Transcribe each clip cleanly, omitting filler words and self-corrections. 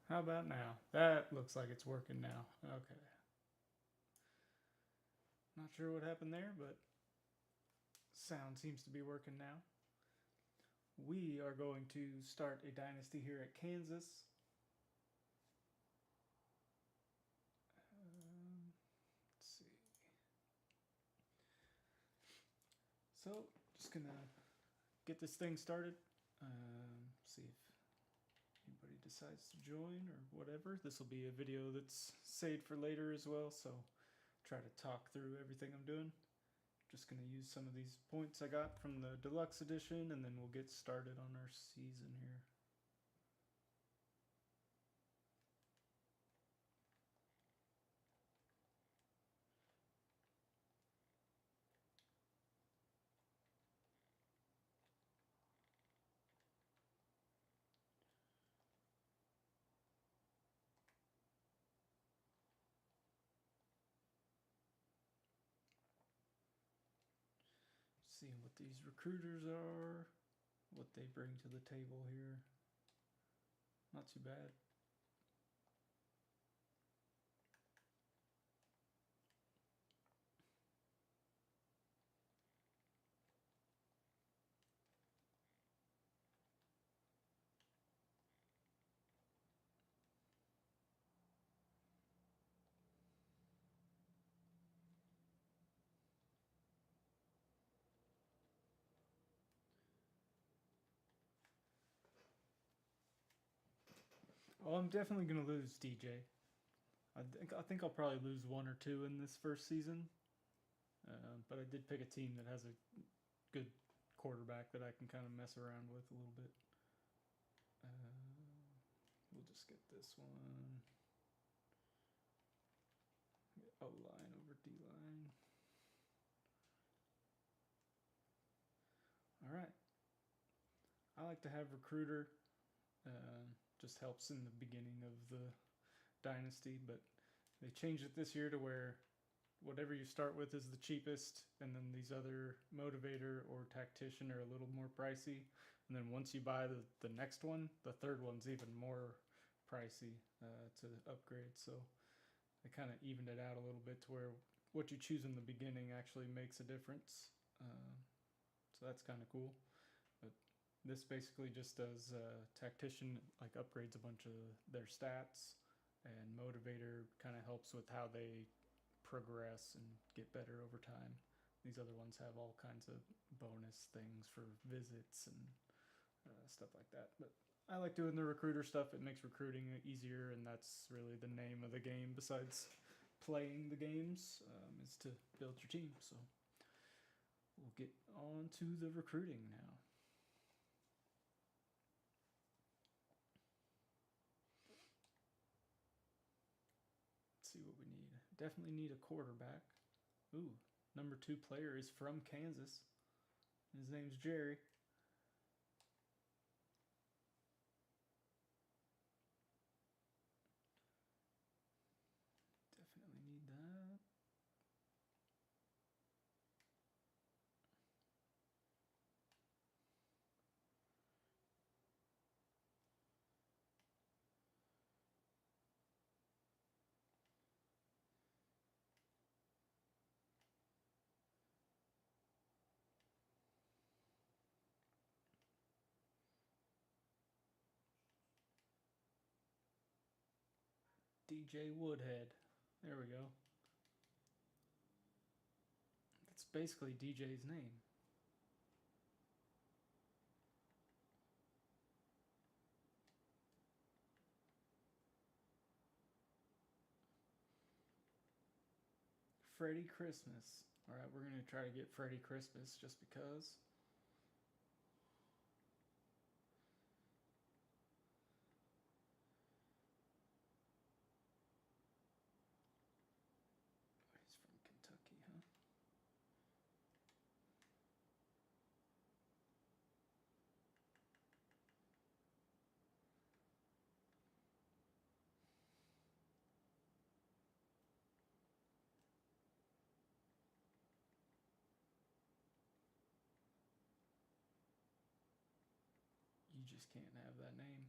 How about now? That looks like it's working now. Okay. Not sure what happened there, but sound seems to be working now. We are going to start a dynasty here at Kansas. Let's see. So, just gonna get this thing started. See if anybody decides to join or whatever. This will be a video that's saved for later as well, so try to talk through everything I'm doing. Just gonna use some of these points I got from the deluxe edition, and then we'll get started on our season here. Seeing what these recruiters are, what they bring to the table here. Not too bad. Oh, I'm definitely gonna lose DJ. I think I'll probably lose one or two in this first season. But I did pick a team that has a good quarterback that I can kind of mess around with a little bit. Uh, we'll just get this one. O line over D line. All right. I like to have recruiter. Just helps in the beginning of the dynasty, but they changed it this year to where whatever you start with is the cheapest, and then these other motivator or tactician are a little more pricey. And then once you buy the next one, the third one's even more pricey to upgrade. So they kind of evened it out a little bit to where what you choose in the beginning actually makes a difference. So that's kind of cool. But this basically just does tactician, like upgrades a bunch of their stats, and motivator kind of helps with how they progress and get better over time. These other ones have all kinds of bonus things for visits and stuff like that. But I like doing the recruiter stuff. It makes recruiting easier, and that's really the name of the game. Besides playing the games, is to build your team. So we'll get on to the recruiting now. Let's see what we need. Definitely need a quarterback. Ooh, number 2 player is from Kansas. His name's Jerry. Definitely need that. DJ Woodhead. There we go. That's basically DJ's name. Freddy Christmas. Alright, we're gonna try to get Freddy Christmas just because. He's from Kentucky, huh? You just can't have that name.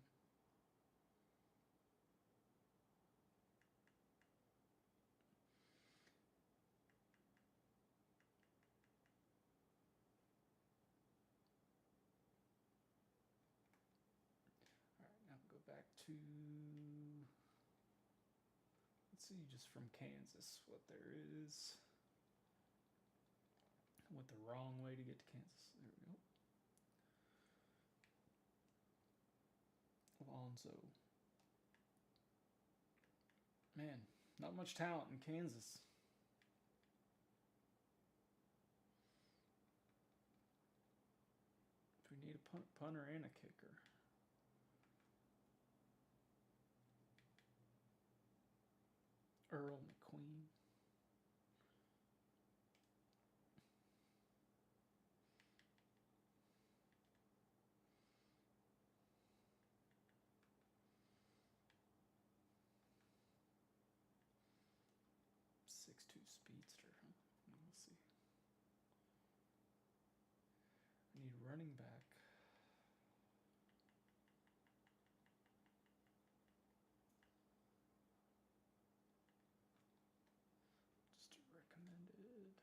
to, let's see, just from Kansas, what there is. Went the wrong way to get to Kansas. There we go. Alonzo. Man, not much talent in Kansas. We need a punter and a kicker. Earl McQueen. .62 speedster, huh? We'll see. I need running back. Just recommended.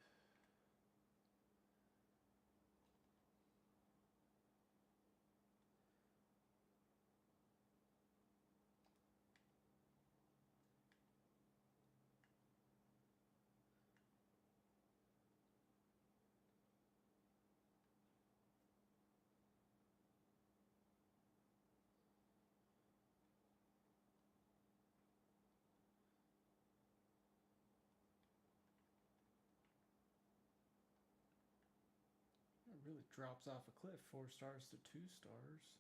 It really drops off a cliff. 4 stars to 2 stars.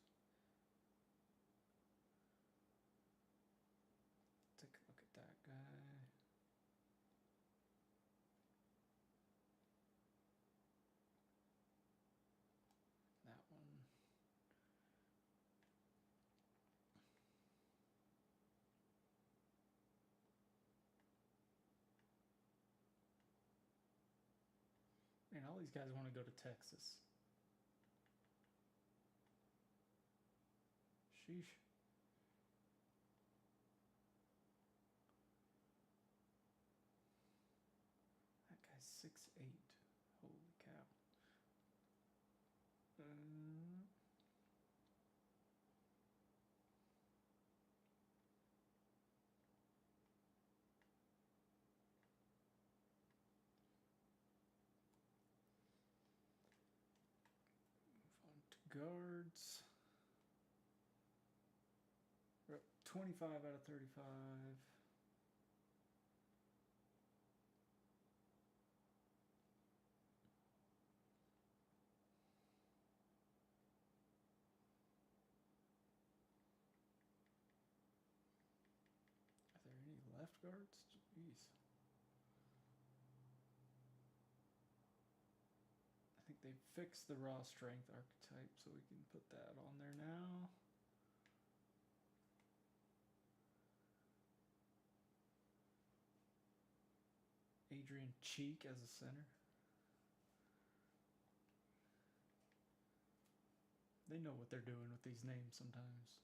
Take a look at that guy. That one. Man, all these guys want to go to Texas. Sheesh. That guy's 6'8". Holy cow. Move on to guards. We're up 25 out of 35. Are there any left guards? Jeez. I think they fixed the raw strength archetype, so we can put that on there now. Adrian Cheek as a center. They know what they're doing with these names sometimes.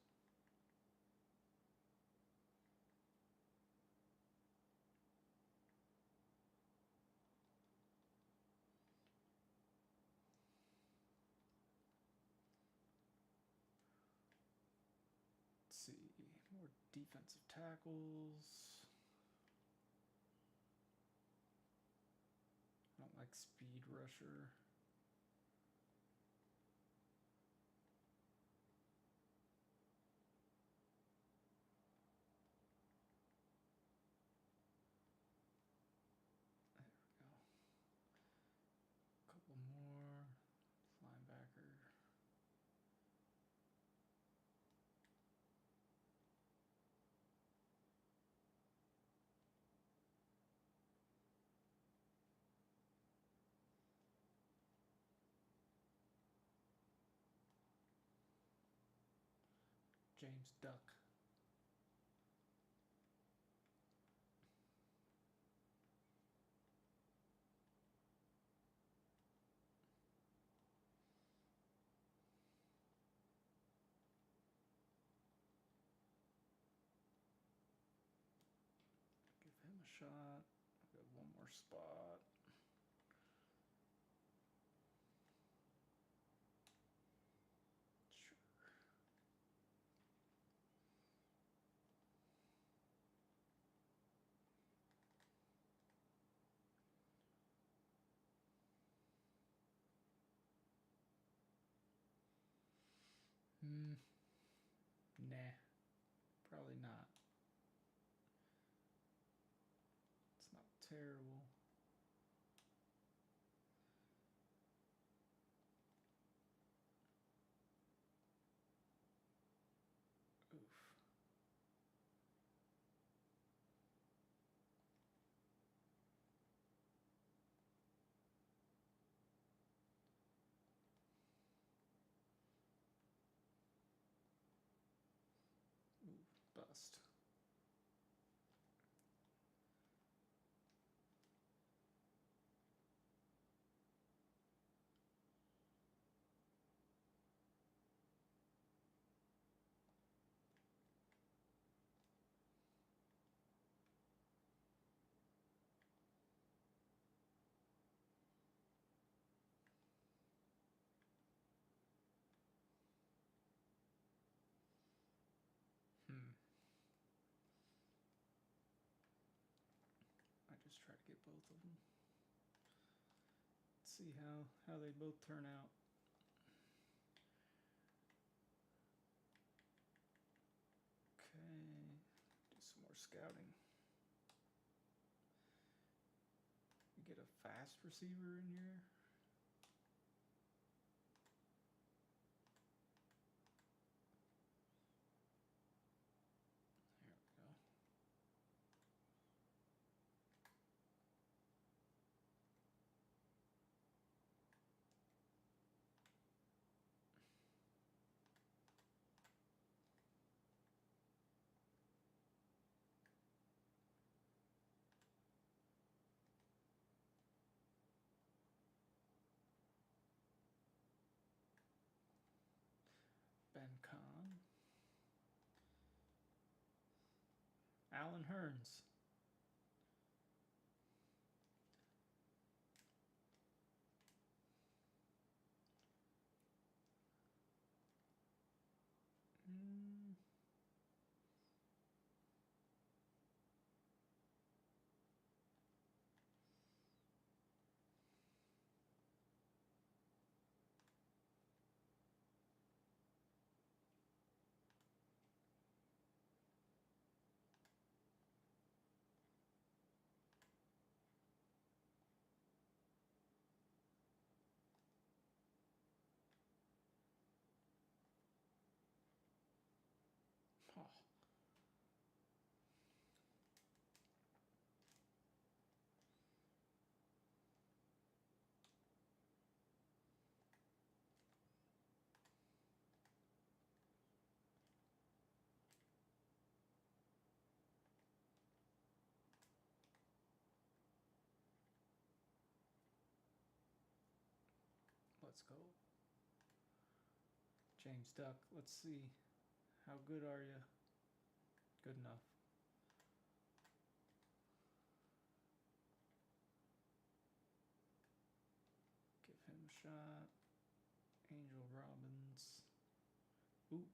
Let's see, more defensive tackles. I don't like speed rusher. There we go. Couple more. Linebacker. James Duck. Give him a shot. I've got one more spot. Sure. Nah, probably not. It's not terrible. Oof. Ooh, bust. I just try to get both of them. Let's see how they both turn out. Okay, do some more scouting. You get a fast receiver in here. There we go. Ben Kahn. Alan Hearns. Oh. Let's go. James Duck. Let's see. How good are you? Good enough. Give him a shot. Angel Robbins. Ooh.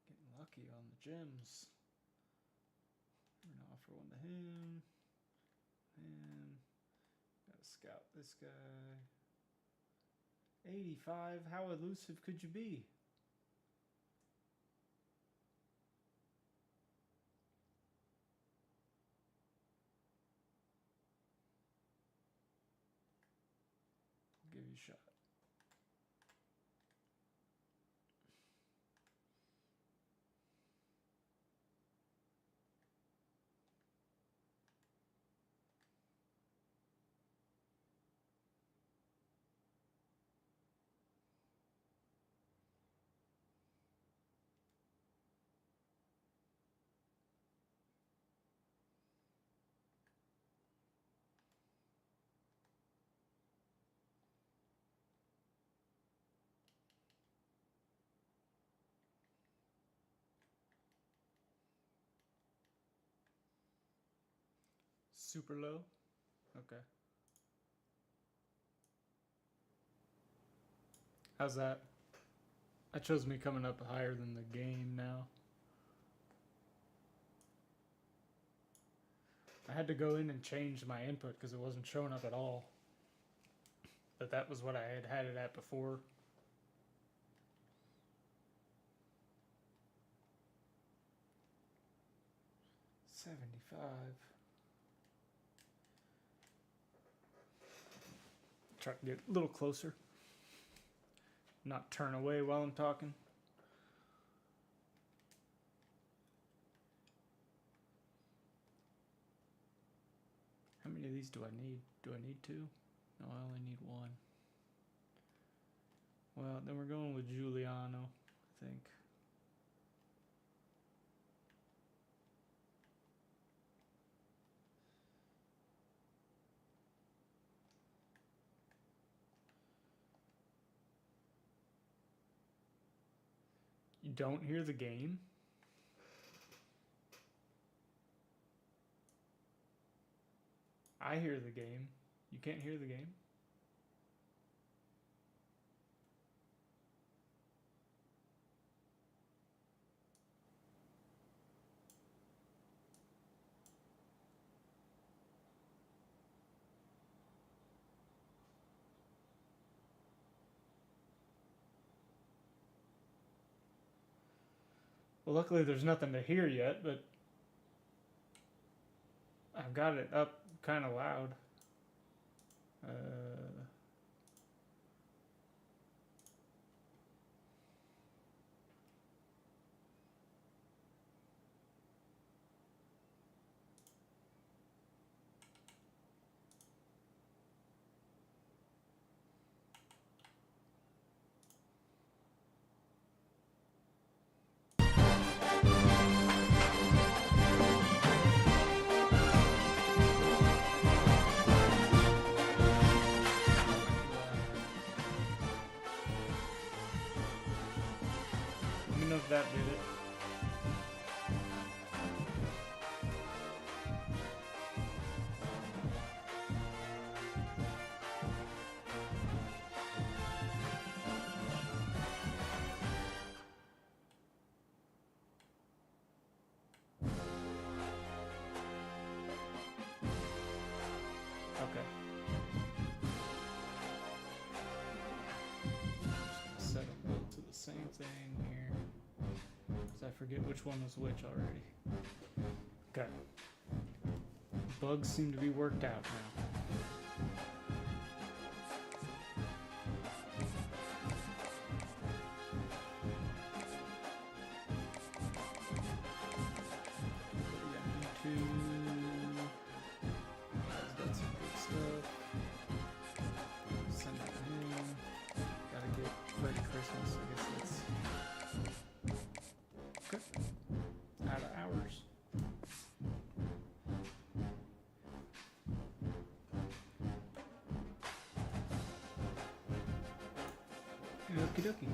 Getting lucky on the gems. We're gonna offer one to him. And gotta scout this guy. 85. How elusive could you be? I'll give you a shot. Super low? Okay. How's that? That shows me coming up higher than the game now. I had to go in and change my input because it wasn't showing up at all. But that was what I had it at before. Try to get a little closer. Not turn away while I'm talking. How many of these do I need? Do I need 2? No, I only need 1. Well, then we're going with Giuliano, I think. You don't hear the game? I hear the game. You can't hear the game? Well, luckily there's nothing to hear yet, but I've got it up kind of loud. Let me know if that did it. Okay. Just set them both to the same thing here. Because I forget which one was which already. Okay. Bugs seem to be worked out now. Okie dokie.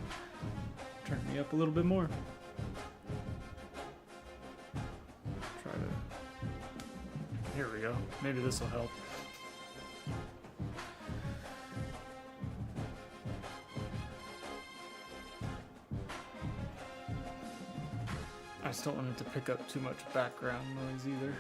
Turn me up a little bit more. Try to. Here we go. Maybe this will help. I just don't want it to pick up too much background noise either.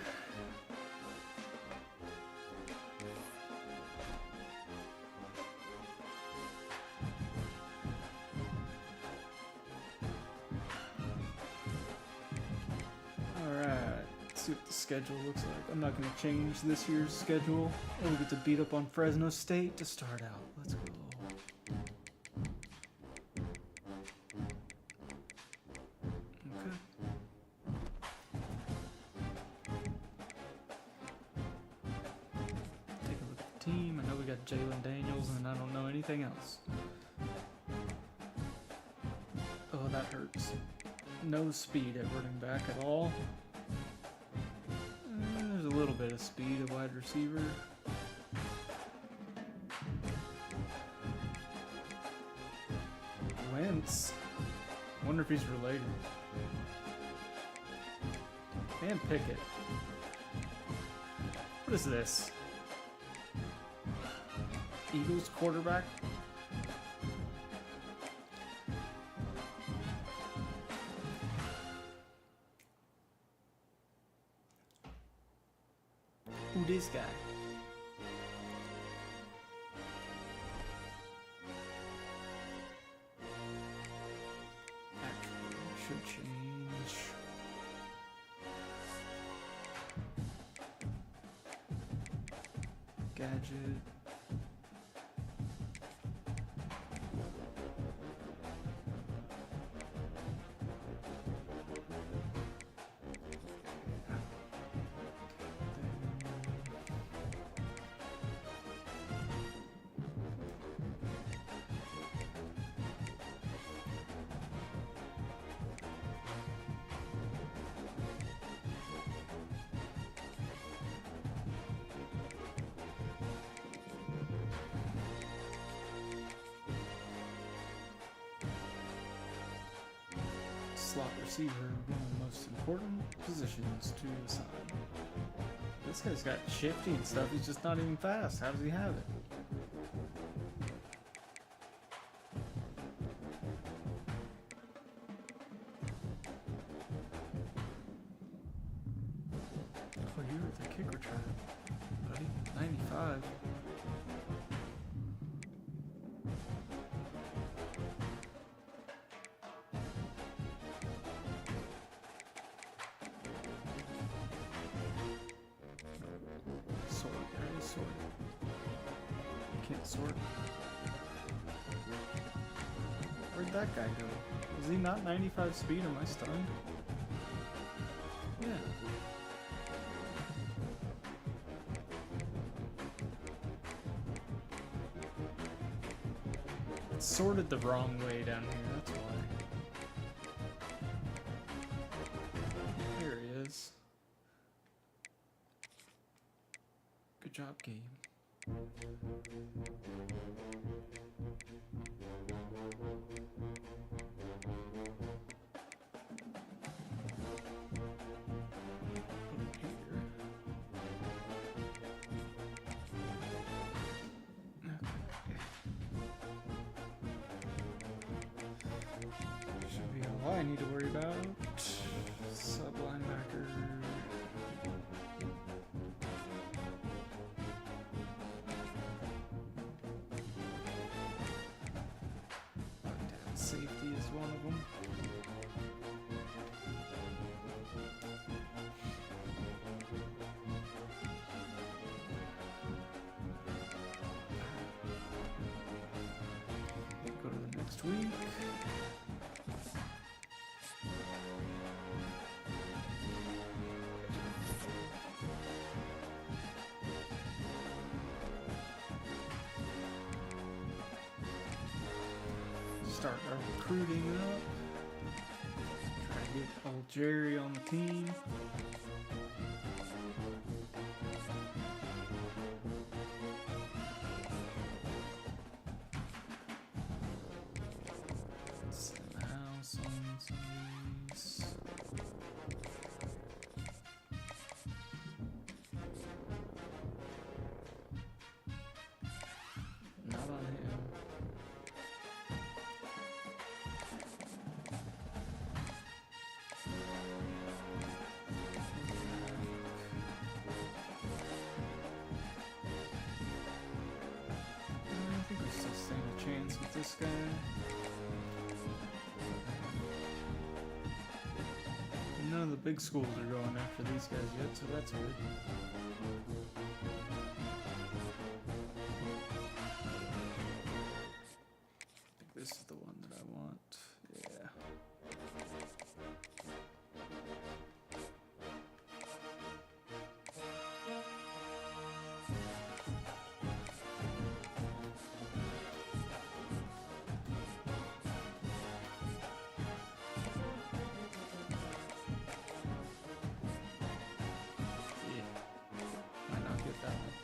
See what the schedule looks like. I'm not going to change this year's schedule. Oh, we get to beat up on Fresno State to start out. Let's go. Okay. Take a look at the team. I know we got Jalen Daniels, and I don't know anything else. Oh, that hurts. No speed at running back at all. There's a little bit of speed at wide receiver. Wentz. Wonder if he's related. And Pickett. What is this? Eagles quarterback? Who this guy? Actually, should change. Gadget. Slot receiver, one of the most important positions to assign. This guy's got shifty and stuff, he's just not even fast. How does he have it? Oh, you're at the kick return, buddy. 95. Sort. Can't sort. Where'd that guy go? Is he not 95 speed? Am I stunned? Yeah. It's sorted the wrong way down here, that's why. There he is. Good job, game. Should be all I need to worry about. Sub linebacker. Safety is one of them. Go to the next week. Start our recruiting up. Try to get old Jerry on the team. House on some of these. Not on him. I think we still stand a chance with this guy. None of the big schools are going after these guys yet, so that's good. I think this is the one that I want. Yeah. Might not get that one.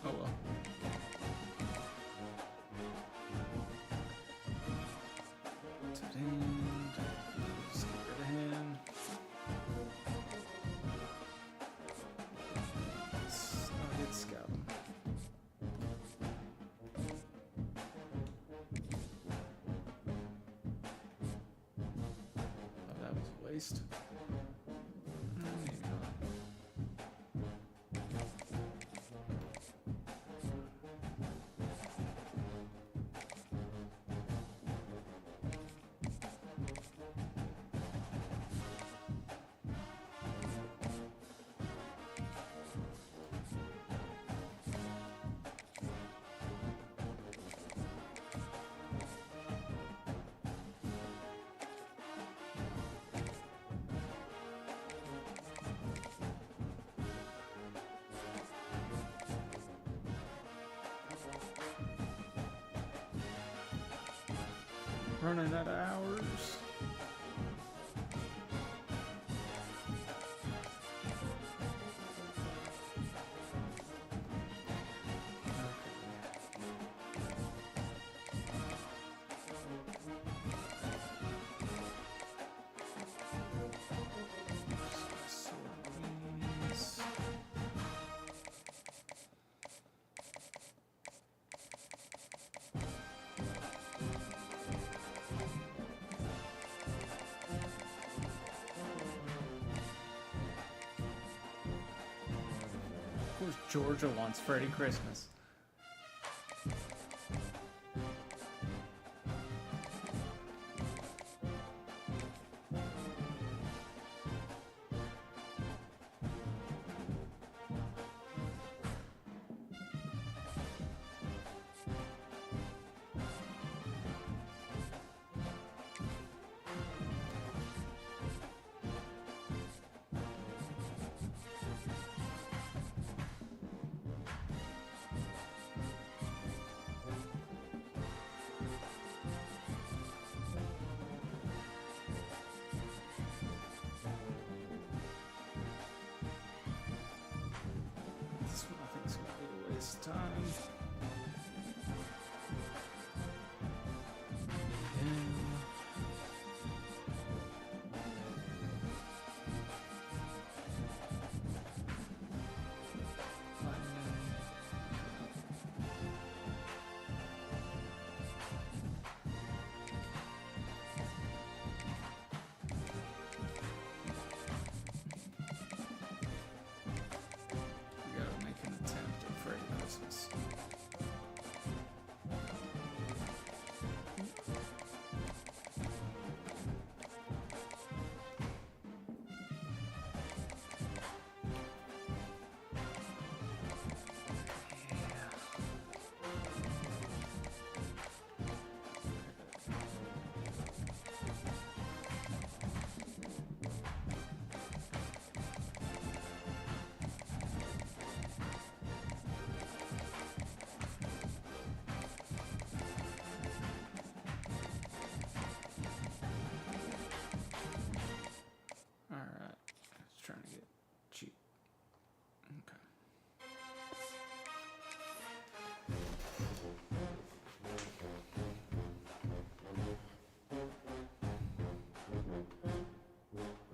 Oh well. Today, just get rid of him. I'll get Scout. Oh, that was a waste. running out of hours. Of course, Georgia wants Freddy Christmas. This one I think is going to be a waste of time. Trying to get cheap. Okay.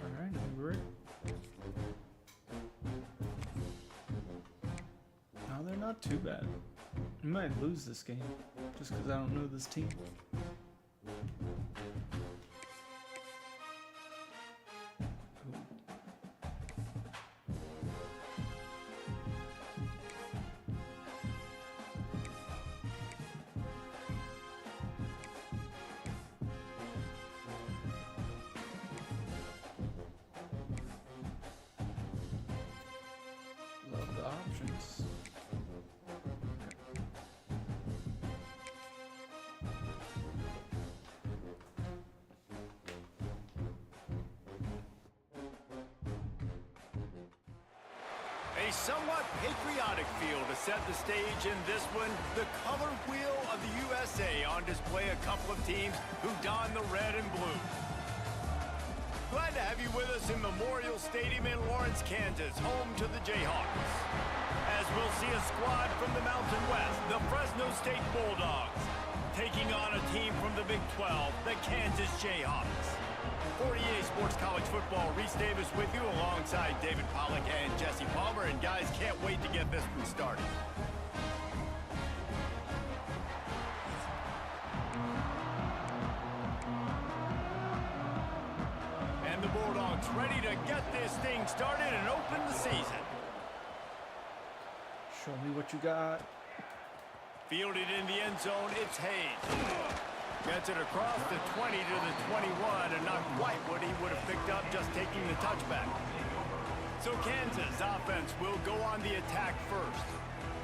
Alright, we're ready. No, they're not too bad. We might lose this game just because I don't know this team. Love the options. A somewhat patriotic field to set the stage in this one. The color wheel of the USA on display. A couple of teams who don the red and blue. Glad to have you with us in Memorial Stadium in Lawrence, Kansas, home to the Jayhawks. As we'll see a squad from the Mountain West, the Fresno State Bulldogs, taking on a team from the Big 12, the Kansas Jayhawks. 48 Sports College Football, Reese Davis with you alongside David Pollack and Jesse Palmer. And guys, can't wait to get this one started. And the Bulldogs ready to get this thing started and open the season. Show me what you got. Fielded in the end zone, it's Hayes. Gets it across the 20 to the 21, and not quite what he would have picked up just taking the touchback. So Kansas offense will go on the attack first.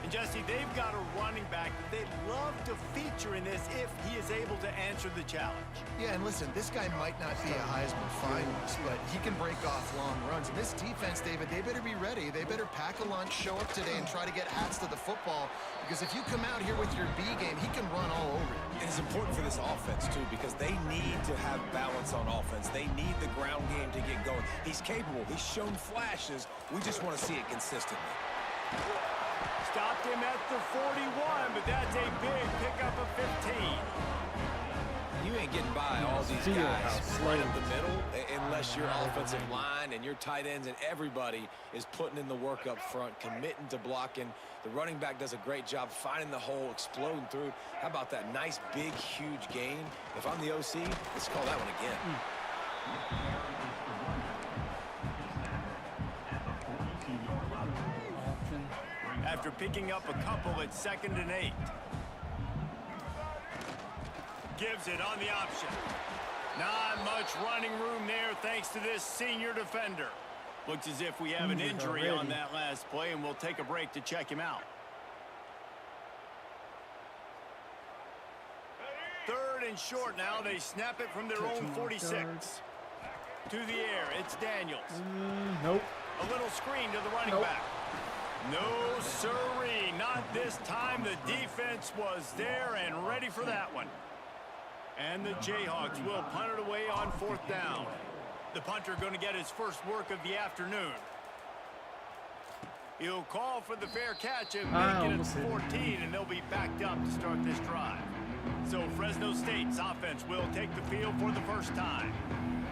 And Jesse, they've got a running back that they'd love to feature in this if he is able to answer the challenge. Yeah, and listen, this guy might not be a Heisman finalist, but he can break off long runs. And this defense, David, they better be ready. They better pack a lunch, show up today, and try to get hats to the football. Because if you come out here with your B game, he can run all over you. And it's important for this offense, too, because they need to have balance on offense. They need the ground game to get going. He's capable. He's shown flashes. We just want to see it consistently. Stopped him at the 41, but that's a big pickup of 15. You ain't getting by all these guys right up the middle unless your offensive line and your tight ends and everybody is putting in the work up front, committing to blocking. The running back does a great job finding the hole, exploding through. How about that nice, big, huge gain? If I'm the OC, let's call that one again. After picking up a couple at 2nd and 8. Gives it on the option. Not much running room there thanks to this senior defender. Looks as if we have an injury on that last play, and we'll take a break to check him out. 3rd and short now. They snap it from their own 46. To the air, it's Daniels. Nope. A little screen to the running back. No, sirree, not this time. The defense was there and ready for that one. And the Jayhawks will punt it away on 4th down. The punter going to get his first work of the afternoon. He'll call for the fair catch and make it at 14, and they'll be backed up to start this drive. So Fresno State's offense will take the field for the first time.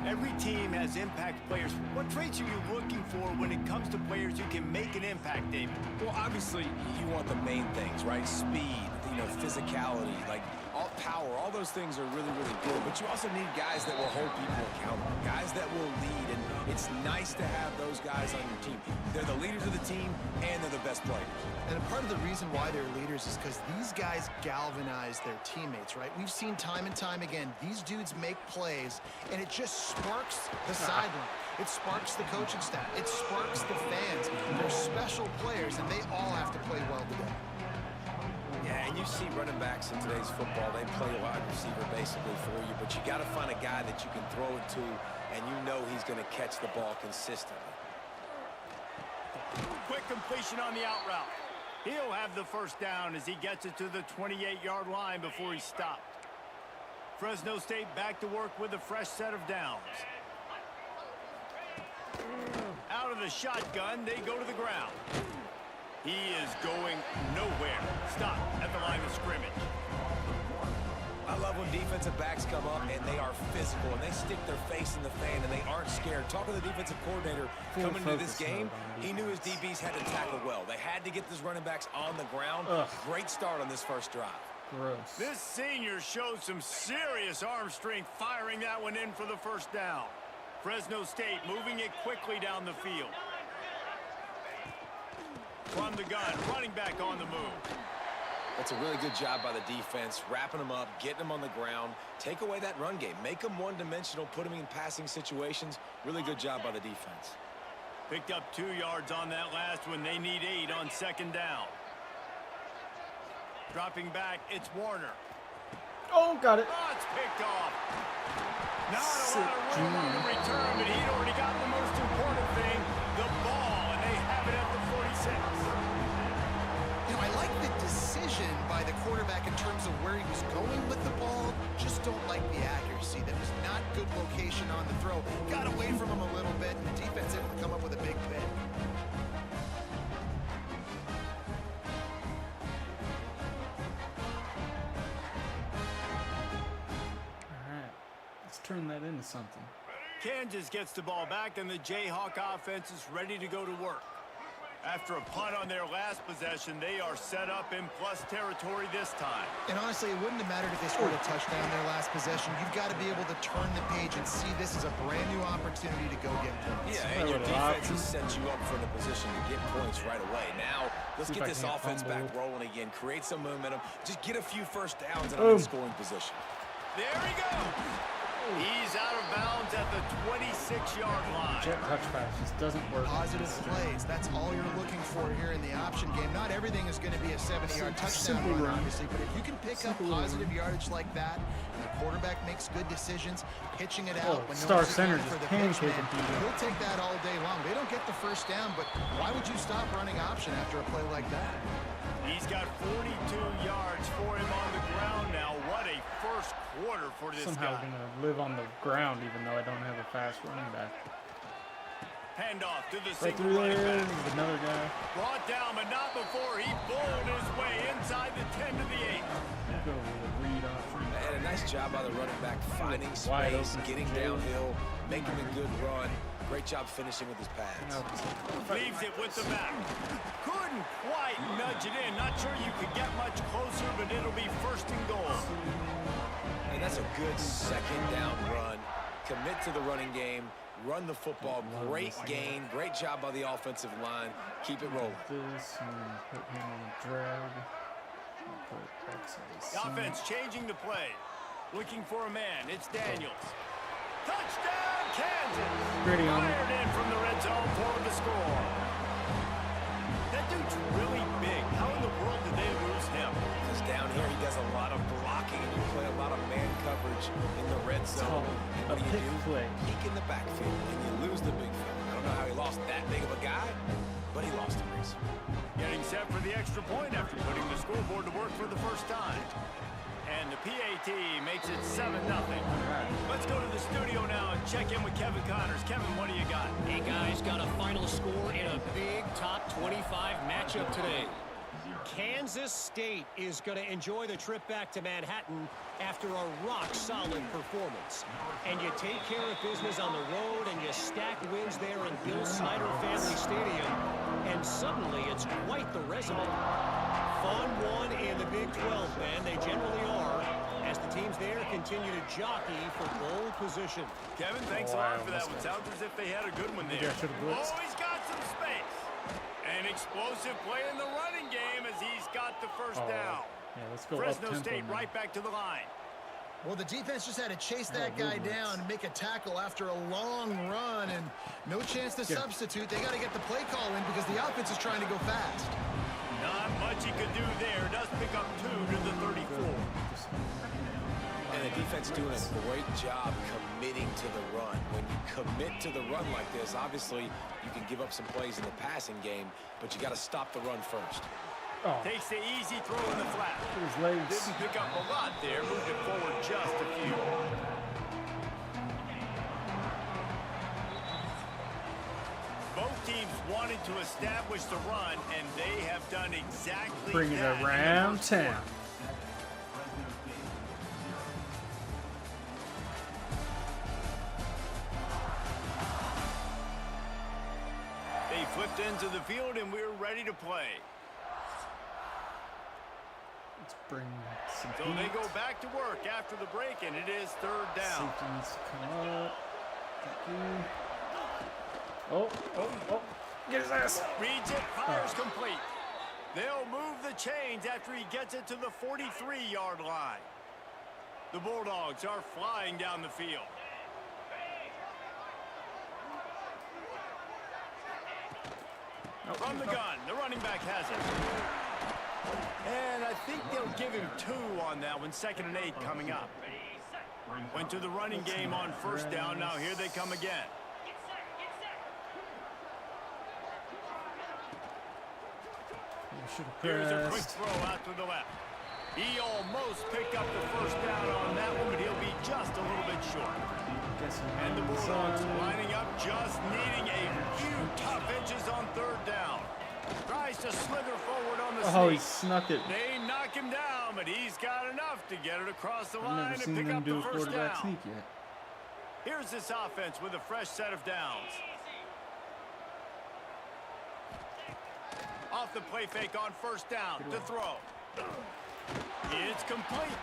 Every team has impact players. What traits are you looking for when it comes to players who can make an impact, David? Well, obviously, you want the main things, right? Speed, physicality, like all power, all those things are really, really good. But you also need guys that will hold people accountable, guys that will lead. And it's nice to have those guys on your team. They're the leaders of the team, and they're the best players. And part of the reason why they're leaders is because these guys galvanize their teammates, right? We've seen time and time again, these dudes make plays, and it just sparks the sideline. It sparks the coaching staff. It sparks the fans. They're special players, and they all have to play well today. Yeah, and you see running backs in today's football, they play a wide receiver basically for you, but you got to find a guy that you can throw it to, and you know he's going to catch the ball consistently. Quick completion on the out route. He'll have the first down as he gets it to the 28-yard line before he's stopped. Fresno State back to work with a fresh set of downs. Out of the shotgun, they go to the ground. He is going nowhere. Stop at the line of scrimmage. I love when defensive backs come up and they are physical and they stick their face in the fan and they aren't scared. Talking to the defensive coordinator coming into this game, he knew his DBs had to tackle well. They had to get these running backs on the ground. Great start on this first drive. Gross. This senior showed some serious arm strength firing that one in for the first down. Fresno State moving it quickly down the field. From the gun, running back on the move. That's a really good job by the defense, wrapping them up, getting them on the ground. Take away that run game. Make them one-dimensional, put them in passing situations. Really good job by the defense. Picked up 2 yards on that last one. They need 8 on 2nd down. Dropping back, it's Warner. Oh, got it. Oh, it's picked off. Not a lot of room on the return, but he'd already got the most important thing, the ball, and they have it at the 46. I like the decision by the quarterback in terms of where he was going with the ball. Just don't like the accuracy. That was not good location on the throw. Got away from him a little bit, and the defense able to come up with a big pick. Turn that into something. Kansas gets the ball back, and the Jayhawk offense is ready to go to work. After a punt on their last possession, they are set up in plus territory this time. And honestly, it wouldn't have mattered if they scored a touchdown their last possession. You've got to be able to turn the page and see this as a brand new opportunity to go get points. Yeah, and your defense has set you up for the position to get points right away. Now, let's get this offense back rolling again. Create some momentum. Just get a few first downs and I'm in scoring position. There he goes. He's out of bounds at the 26-yard line. Jet touch pass just doesn't work. Positive plays. That's all you're looking for here in the option game. Not everything is going to be a 70-yard touchdown run, obviously, but if you can pick up positive yardage like that, and the quarterback makes good decisions, pitching it out when Star no one's center looking for just the pitch pancaking man, people. he'll take that all day long. They don't get the first down, but why would you stop running option after a play like that? He's got 42 yards for him on the ground now. What a first quarter for this Somehow guy. going to live on the ground even though I don't have a fast running back. Handoff to the Right single through running there, back. there's another guy. Brought down, but not before he bowled his way inside the 10 to the 8. Go with a read option. And a nice job by the running back, finding Wide space, open getting for Jalen. downhill, making a good run. Great job finishing with his pads. Leaves it with the back. Couldn't quite nudge it in. Not sure you could get much closer, but it'll be first and goal. And that's a good second down run. Commit to the running game. Run the football. Great gain. Great job by the offensive line. Keep it rolling. This and put him on a drag. Put The offense changing the play. Looking for a man. It's Daniels. Touchdown, Kansas! Pretty on it. Fired in from the red zone for the score. That dude's really big. How in the world did they lose him? Because down here he does a lot of blocking and you play a lot of man coverage in the red zone. And what A do pick you do? play. Peek in the backfield and you lose the big fella. I don't know how he lost that big of a guy, but he lost him, Reese. Getting set for the extra point after putting the scoreboard to work for the first time. And the PAT makes it 7-0. Let's go to the studio now and check in with Kevin Connors. Kevin, what do you got? Hey guys, got a final score in a big top 25 matchup today. Kansas State is going to enjoy the trip back to Manhattan after a rock-solid performance. And you take care of business on the road and you stack wins there in Bill Snyder Family Stadium. And suddenly it's quite the resume. Fun one in the Big 12, man. They generally are, as the teams there continue to jockey for bowl position. Kevin, thanks a lot for that one. Sounds as if they had a good one there. I should've blitzed. Oh, he's got some space. An explosive play in the running game as he's got the first down. Yeah, let's go Fresno up-tempo State now. right back to the line. Well, the defense just had to chase that guy down and make a tackle after a long run, and no chance to substitute. They got to get the play call in because the offense is trying to go fast. Not much he could do there. Does pick up 2 to the 34. And the defense doing a great job committing to the run. When you commit to the run like this, obviously you can give up some plays in the passing game, but you got to stop the run first. Takes the easy throw in the flat. His legs. Didn't pick up a lot there. Moved it forward just a few. Both teams wanted to establish the run, and they have done exactly Bring it that. around town. They flipped into the field, and we're ready to play. Let's bring some So they go back to work after the break, and it is third down. Safety needs to come up. Thank you. Oh. Get his ass. Reads it, fires complete. They'll move the chains after he gets it to the 43-yard line. The Bulldogs are flying down the field. From the gun, the running back has it. And I think they'll give him 2 on that one. 2nd and 8 coming up. Went to the running game on first down. Now here they come again. Here's a quick throw out to the left. He almost picked up the first down on that one, but he'll be just a little bit short. And the Bulldogs lining up, just needing a few tough inches on third down. Tries to slither forward on the Oh, he sneak. snuck it. They knock him down, but he's got enough to get it across the I've line never and seen pick them up do the a first quarterback down. sneak yet. Here's this offense with a fresh set of downs. Off the play fake on first down to throw. It's complete.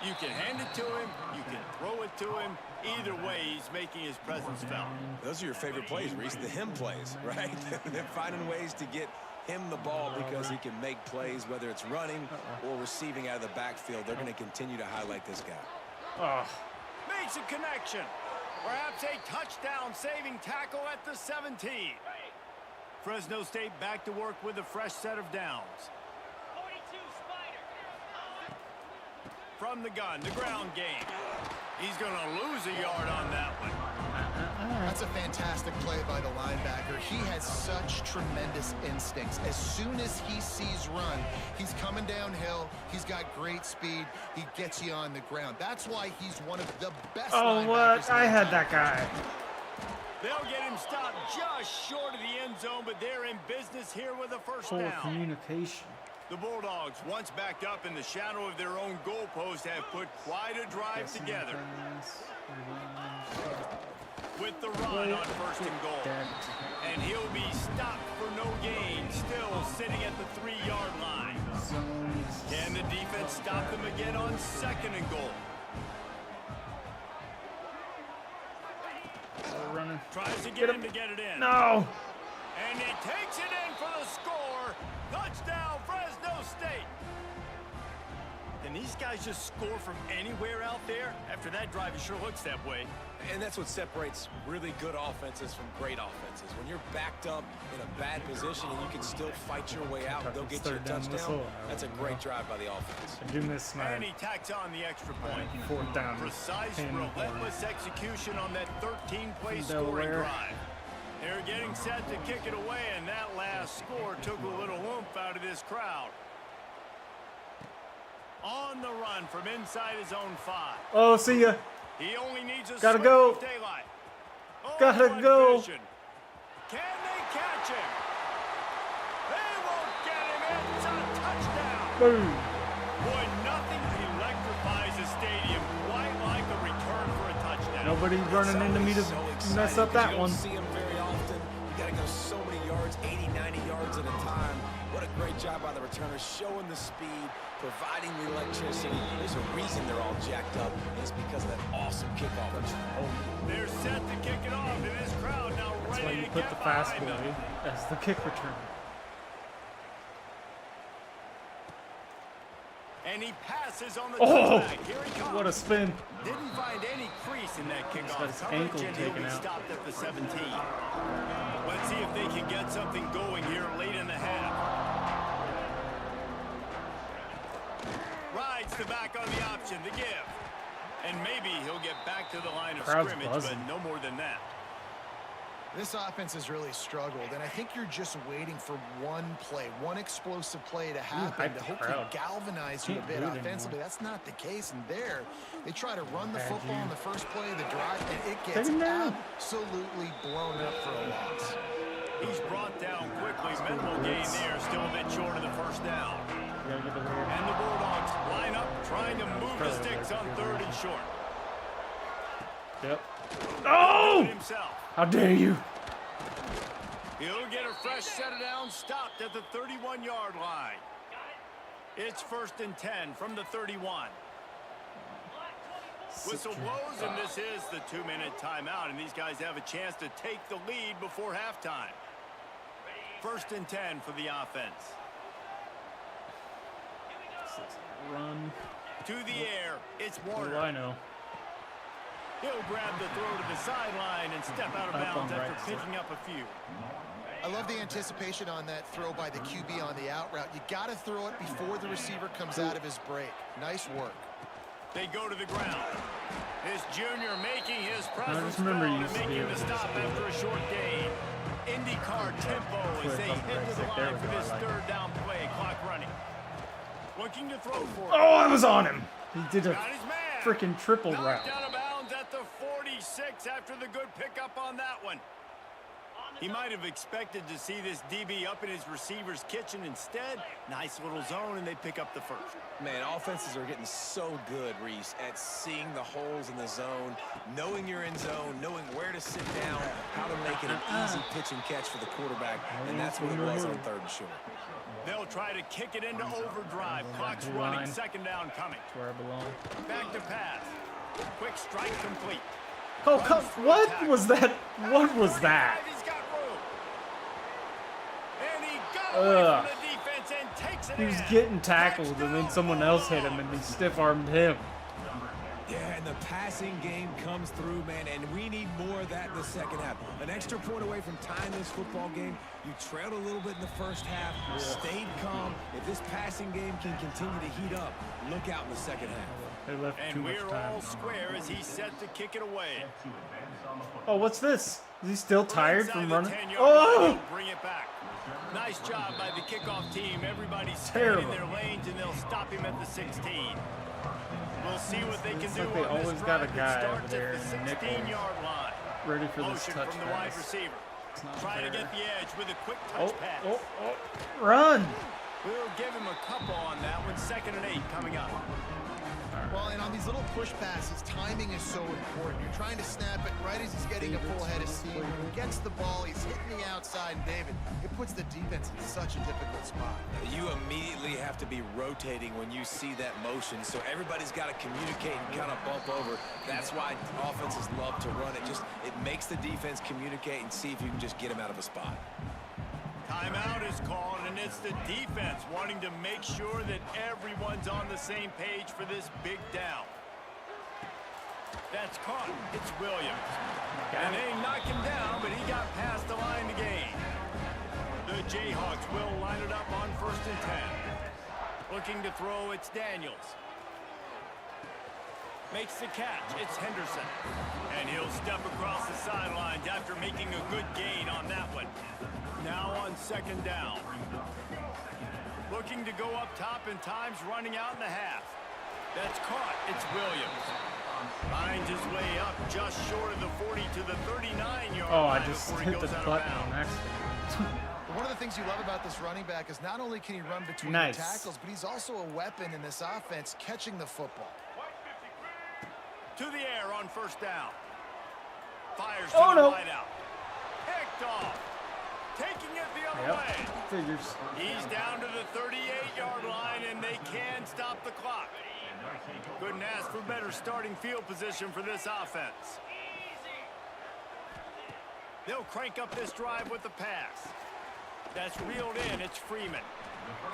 You can hand it to him. You can throw it to him. Either way, he's making his presence felt. Those are your favorite plays, Reese, the him plays, right? They're finding ways to get him the ball because he can make plays, whether it's running or receiving out of the backfield. They're going to continue to highlight this guy. Oh, makes a connection. Perhaps a touchdown-saving tackle at the 17. Fresno State back to work with a fresh set of downs. From the gun, the ground game. He's going to lose a yard on that one. That's a fantastic play by the linebacker. He has such tremendous instincts. As soon as he sees run, he's coming downhill. He's got great speed. He gets you on the ground. That's why he's one of the best linebackers. Oh, what? I had that guy. They'll get him stopped just short of the end zone, but they're in business here with a first Poor down. communication. The Bulldogs, once backed up in the shadow of their own goalpost, have put quite a drive together. With the run on first and goal. And he'll be stopped for no gain, still sitting at the 3-yard line. Can the defense stop them again on second and goal? Running. Tries to get him to get it in. No! And he takes it in for the score. Touchdown, Fresno State. Can these guys just score from anywhere out there? After that drive, it sure looks that way. And that's what separates really good offenses from great offenses. When you're backed up in a bad position and you can still fight your way out, they'll get you a touchdown. That's a great drive by the offense. I do miss my And he tacks on the extra point. 4th down. Precise, relentless execution on that 13-play scoring drive. They're getting set to kick it away, and that last score took a little oomph out of this crowd. On the run from inside his own 5. Oh, see ya. He only needs a Gotta go. daylight. Oh, Gotta go. Vision. Can they catch him? They won't get him. It's a touchdown. Boom. Boy, nothing electrifies a stadium quite like a return for a touchdown. Nobody's running into me to mess up that one. You don't see them very often. You got to go so many yards, 80, 90 yards at a time. What a great job by the returners, showing the speed, providing the electricity. There's a reason they're all jacked up, and it's because of that awesome kickoff. They're set to kick it off, and this crowd now That's why ready you to put get the fast behind them. boy as the kick return. And he passes on the Oh, touchback. Here he comes. what a spin. Didn't find any crease in that got kickoff his coverage, ankle and he'll taken be out. stopped at the 17. Let's see if they can get something going here late in the half. Rides the back on the option to give. And maybe he'll get back to the line of Crowd's scrimmage, buzzing. but no more than that. This offense has really struggled, and I think you're just waiting for one play, one explosive play to happen hype to the hopefully crowd. galvanize you a Can't bit do it offensively. anymore. That's not the case, and there, they try to run the Bad football G. in the first play of the drive, and it Take gets him down. absolutely blown up for a loss. He's brought down quickly. Minimal gain there, still a bit short of the first down. You gotta get the way. And the Bulldogs line up, trying to move the sticks on 3rd and short. Yep. Do Oh! it himself. How dare you? He'll get a fresh set of downs, stopped at the 31-yard line. It's 1st and 10 from the 31. Whistle blows, and this is the 2-minute timeout, and these guys have a chance to take the lead before halftime. 1st and 10 for the offense. Run. To the air, it's What do Warner. I know? He'll grab the throw to the sideline and step out of Up bounds on after right picking up a few. I love the anticipation on that throw by the QB on the out route. You got to throw it before the receiver comes out of his break. Nice work. They go to the ground. His junior making his presence remember felt you and used to be making able the to stop just do after a short gain. IndyCar tempo as they Quick, head to the right there line we for go, I this like it. 3rd down play. Clock running. Looking to throw for it. Oh, I was on him. He did a Got his man. freaking triple Knocked route. out of bounds at the 46 after the good pickup on that one. He might have expected to see this DB up in his receiver's kitchen. Instead, nice little zone, and they pick up the first. Man, offenses are getting so good, Reese, at seeing the holes in the zone, knowing you're in zone, knowing where to sit down, how to make it an easy pitch and catch for the quarterback, and that's what it was on 3rd and short. They'll try to kick it into overdrive. Clock's Two running. line. 2nd down coming. That's where I belong. Back to pass. Quick strike complete. Oh, come, what was that? What was that? He's got room. And he got away from the defense and takes it He was in. getting tackled, and then someone else hit him, and he stiff-armed him. Yeah, and the passing game comes through, man, and we need more of that in the second half. An extra point away from tying this football game. You trailed a little bit in the first half, stayed calm. If this passing game can continue to heat up, look out in the second half. They left too And much we're time. all square as he's set to kick it away. Oh, what's this? Is he still tired Inside from the running? 10-yard line, Oh! he'll bring it back. Nice job by the kickoff team. Everybody's staying in Terrible. their lanes, and they'll stop him at the 16. We'll see what they can It's do like they on this always got a drive guy that over starts there at the in the nickel. 16-yard line. Ready for this Motion touch from the wide pass. receiver. It's not Trying to fair. get the edge with a quick touch pass. Run! We'll give him a couple on that one. 2nd and 8 coming up. Well, and on these little push passes, timing is so important. You're trying to snap it right as he's getting a full head of steam. When he gets the ball, he's hitting the outside, and David, it puts the defense in such a difficult spot. You immediately have to be rotating when you see that motion, so everybody's got to communicate and kind of bump over. That's why offenses love to run it. It makes the defense communicate and see if you can just get them out of a spot. Timeout is called, and it's the defense wanting to make sure that everyone's on the same page for this big down. That's caught. It's Williams. And they knock him down, but he got past the line to gain. The Jayhawks will line it up on 1st and 10. Looking to throw, it's Daniels. Makes the catch. It's Henderson. And he'll step across the sidelines after making a good gain on that one. Now on 2nd down. Looking to go up top, and time's running out in the half. That's caught. It's Williams. Finds his way up just short of the 40 to the 39-yard Oh, line I just before he hit the goes out of button bounds. on accident. One of the things you love about this running back is not only can he run between Nice. the tackles, but he's also a weapon in this offense, catching the football. To the air on 1st down. Fires Oh, to the no. wideout. Picked off. Taking it the other way. Figures. He's down to the 38-yard line, and they can stop the clock. Couldn't ask for better starting field position for this offense. They'll crank up this drive with the pass. That's reeled in. It's Freeman.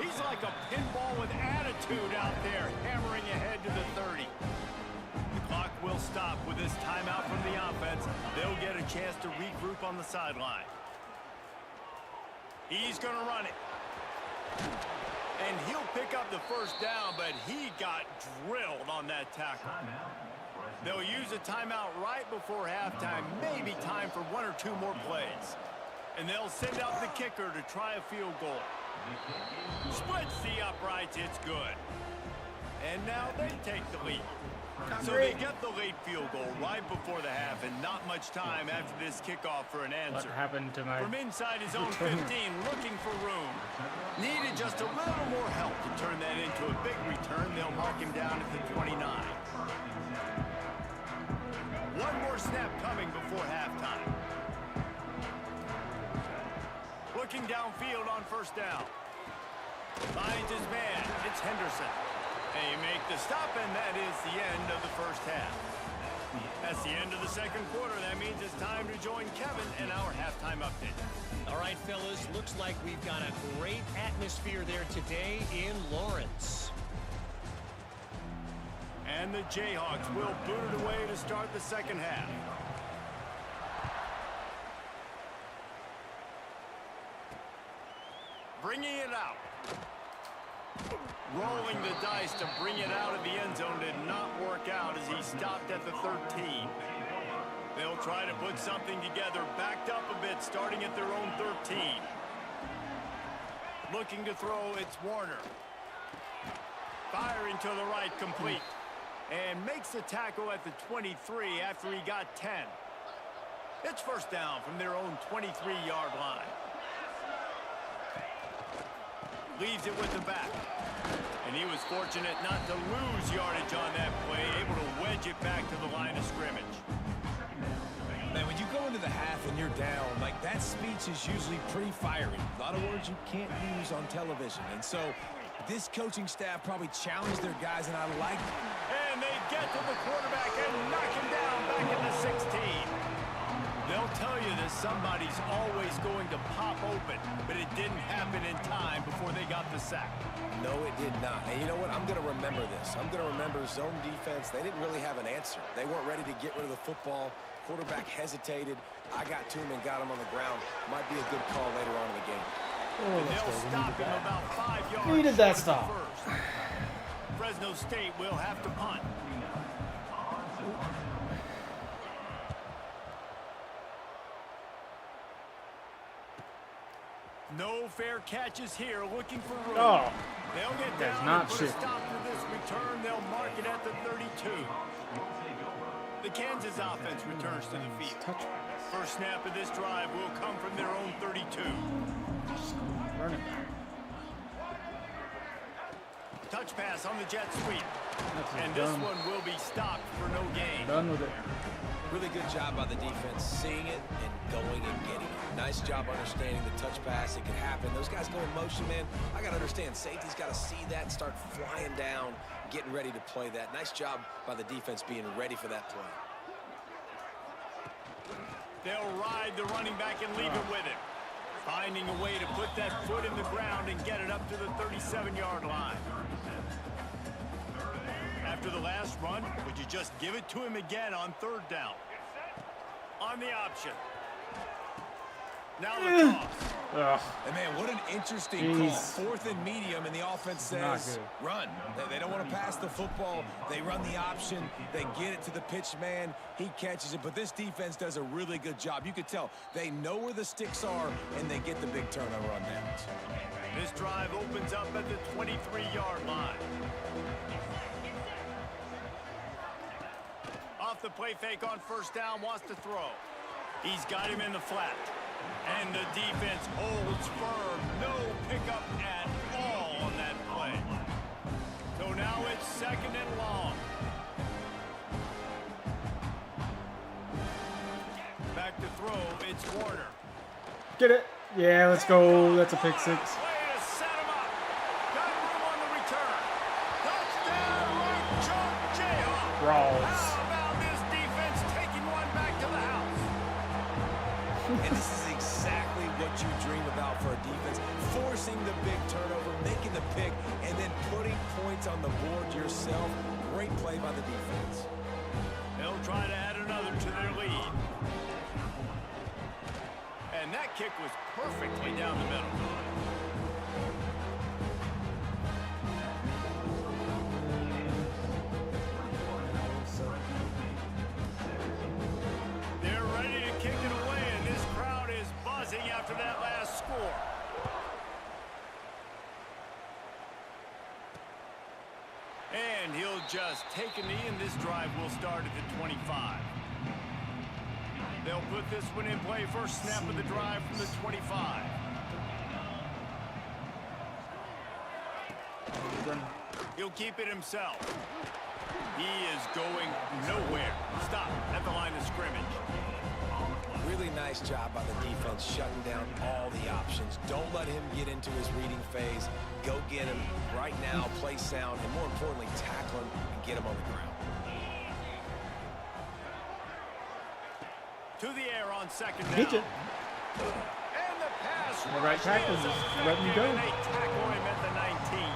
He's like a pinball with attitude out there, hammering ahead to the 30. The clock will stop with this timeout from the offense. They'll get a chance to regroup on the sideline. He's going to run it. And he'll pick up the 1st down, but he got drilled on that tackle. They'll use a timeout right before halftime, maybe time for 1 or 2 more plays. And they'll send out the kicker to try a field goal. Splits the uprights, it's good. And now they take the lead. So they get the late field goal right before the half, and not much time after this kickoff for an What answer. happened to my... From inside his own 15, looking for room. Needed just a little more help to turn that into a big return. They'll mark him down at the 29. One more snap coming before halftime. Looking downfield on 1st down. Finds his man. It's Henderson. They make the stop, and that is the end of the 1st half. That's the end of the 2nd quarter. That means it's time to join Kevin in our halftime update. All right, fellas, looks like we've got a great atmosphere there today in Lawrence. And the Jayhawks will boot it away to start the 2nd half. Bringing it out. Rolling the dice to bring it out of the end zone did not work out as he stopped at the 13. They'll try to put something together, backed up a bit, starting at their own 13. Looking to throw, it's Warner. Firing to the right, complete. And makes the tackle at the 23 after he got 10. It's 1st down from their own 23-yard line. Leaves it with the back. And he was fortunate not to lose yardage on that play, able to wedge it back to the line of scrimmage. Man, when you go into the half and you're down, like that speech is usually pretty fiery. A lot of words you can't use on television. And so this coaching staff probably challenged their guys, and I like it. And they get to the quarterback and knock him down back in the 16. They'll tell you that somebody's always going to pop open, but it didn't happen in time before they got the sack. No, it did not. And you know what? I'm going to remember this. I'm going to remember zone defense. They didn't really have an answer. They weren't ready to get rid of the football. Quarterback hesitated. I got to him and got him on the ground. Might be a good call later on in the game. Oh, let's They'll go. stop him about 5 yards. Needed that short stop. of the first. Fresno State will have to punt. No fair catches here, looking for room. Oh. They'll get That's down not and put a shifty. stop to this return. They'll mark it at the 32. The Kansas offense returns to the field. Touch. First snap of this drive will come from their own 32. Running back. Touch pass on the jet sweep. That's And this one will be stopped for no gain. Done with it. Really good job by the defense, seeing it and going and getting it. Nice job understanding the touch pass. It could happen. Those guys go in motion, man. I got to understand, safety's got to see that and start flying down, getting ready to play that. Nice job by the defense being ready for that play. They'll ride the running back and leave it with him. Finding a way to put that foot in the ground and get it up to the 37-yard line. After the last run, would you just give it to him again on third down? On the option. Now the toss. Ugh. And man, what an interesting Jeez. call. Fourth and medium, and the offense Not says, good. run. They don't want to pass the football. They run the option. They get it to the pitch man. He catches it. But this defense does a really good job. You could tell they know where the sticks are, and they get the big turnover on downs. This drive opens up at the 23-yard line. Off the play fake on first down, wants to throw. He's got him in the flat. And the defense holds firm. No pickup at all on that play. So now it's second and long. Back to throw, it's Warner. Get it. Yeah, let's go. That's a pick six. Way to set him up. Got room on the return. Touchdown, right choke, Jayhawk. Rawls. How about this defense taking one back to the house? And this is exactly what you dream about for a defense. Forcing the big turnover, making the pick, and then putting points on the board yourself. Great play by the defense. They'll try to add another to their lead. And that kick was perfectly down the middle. They're ready to kick it away, and this crowd is buzzing after that last score. And he'll just take a knee, and this drive will start at the 25. They'll put this one in play. First snap of the drive from the 25. He'll keep it himself. He is going nowhere. Stop at the line of scrimmage. Really nice job by the defense shutting down all the options. Don't let him get into his reading phase. Go get him right now, play sound, and more importantly, tackle him and get him on the ground. To the air on second down. Get you. And the pass The right rush tackle is just letting you go. effective, and they tackle him at the 19.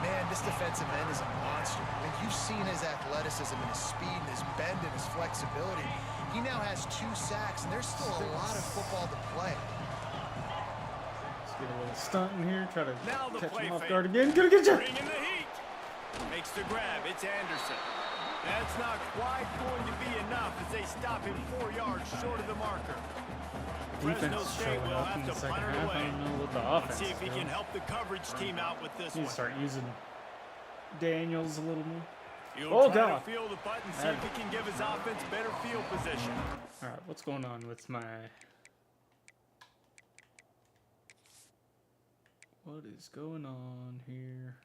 Man, this defensive end is a monster. I mean, you've seen his athleticism and his speed and his bend and his flexibility. He now has 2 sacks, and there's still a lot of football to play. Let's get a little stunt in here. Try to Now the catch play him off fake. guard again. Gonna get you. Bringing the heat. Makes the grab. It's Anderson. That's not quite going to be enough as they stop him 4 yards short of the marker. Fresno Defense State showing will up have in to the second punt it half. I away. don't know what the Let's offense see if is he doing. can help the coverage team out with this Need one. to start using Daniels a little more. He'll Oh, try God. to feel the punt and see if he can give his offense better field position. All right, what's going on with my... What is going on here?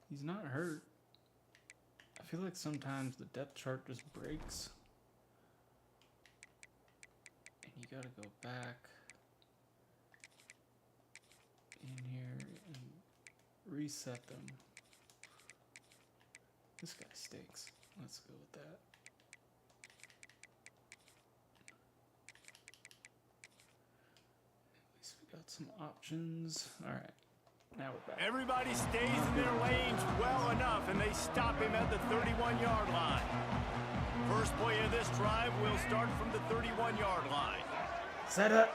He's not hurt. I feel like sometimes the depth chart just breaks. And you gotta go back in here and reset them. This guy stinks. Let's go with that. Got some options. All right. Now we're back. Everybody stays in their lanes well enough, and they stop him at the 31-yard line. First play of this drive will start from the 31-yard line. Set up.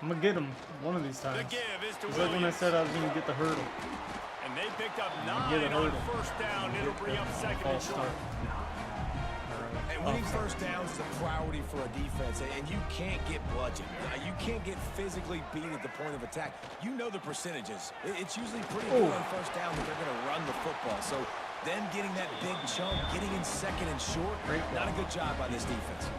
I'm going to get him one of these times. The give is to It's like when I Williams. said I was going to get the hurdle. And they picked up Get a 9 on hurdle. first down. It'll bring up second and False short. start. And winning first downs is a priority for a defense, and you can't get bludgeoned. You can't get physically beat at the point of attack. You know the percentages. It's usually pretty good on first down that they're going to run the football. So them getting that big chunk, getting in second and short, not a good job by this defense.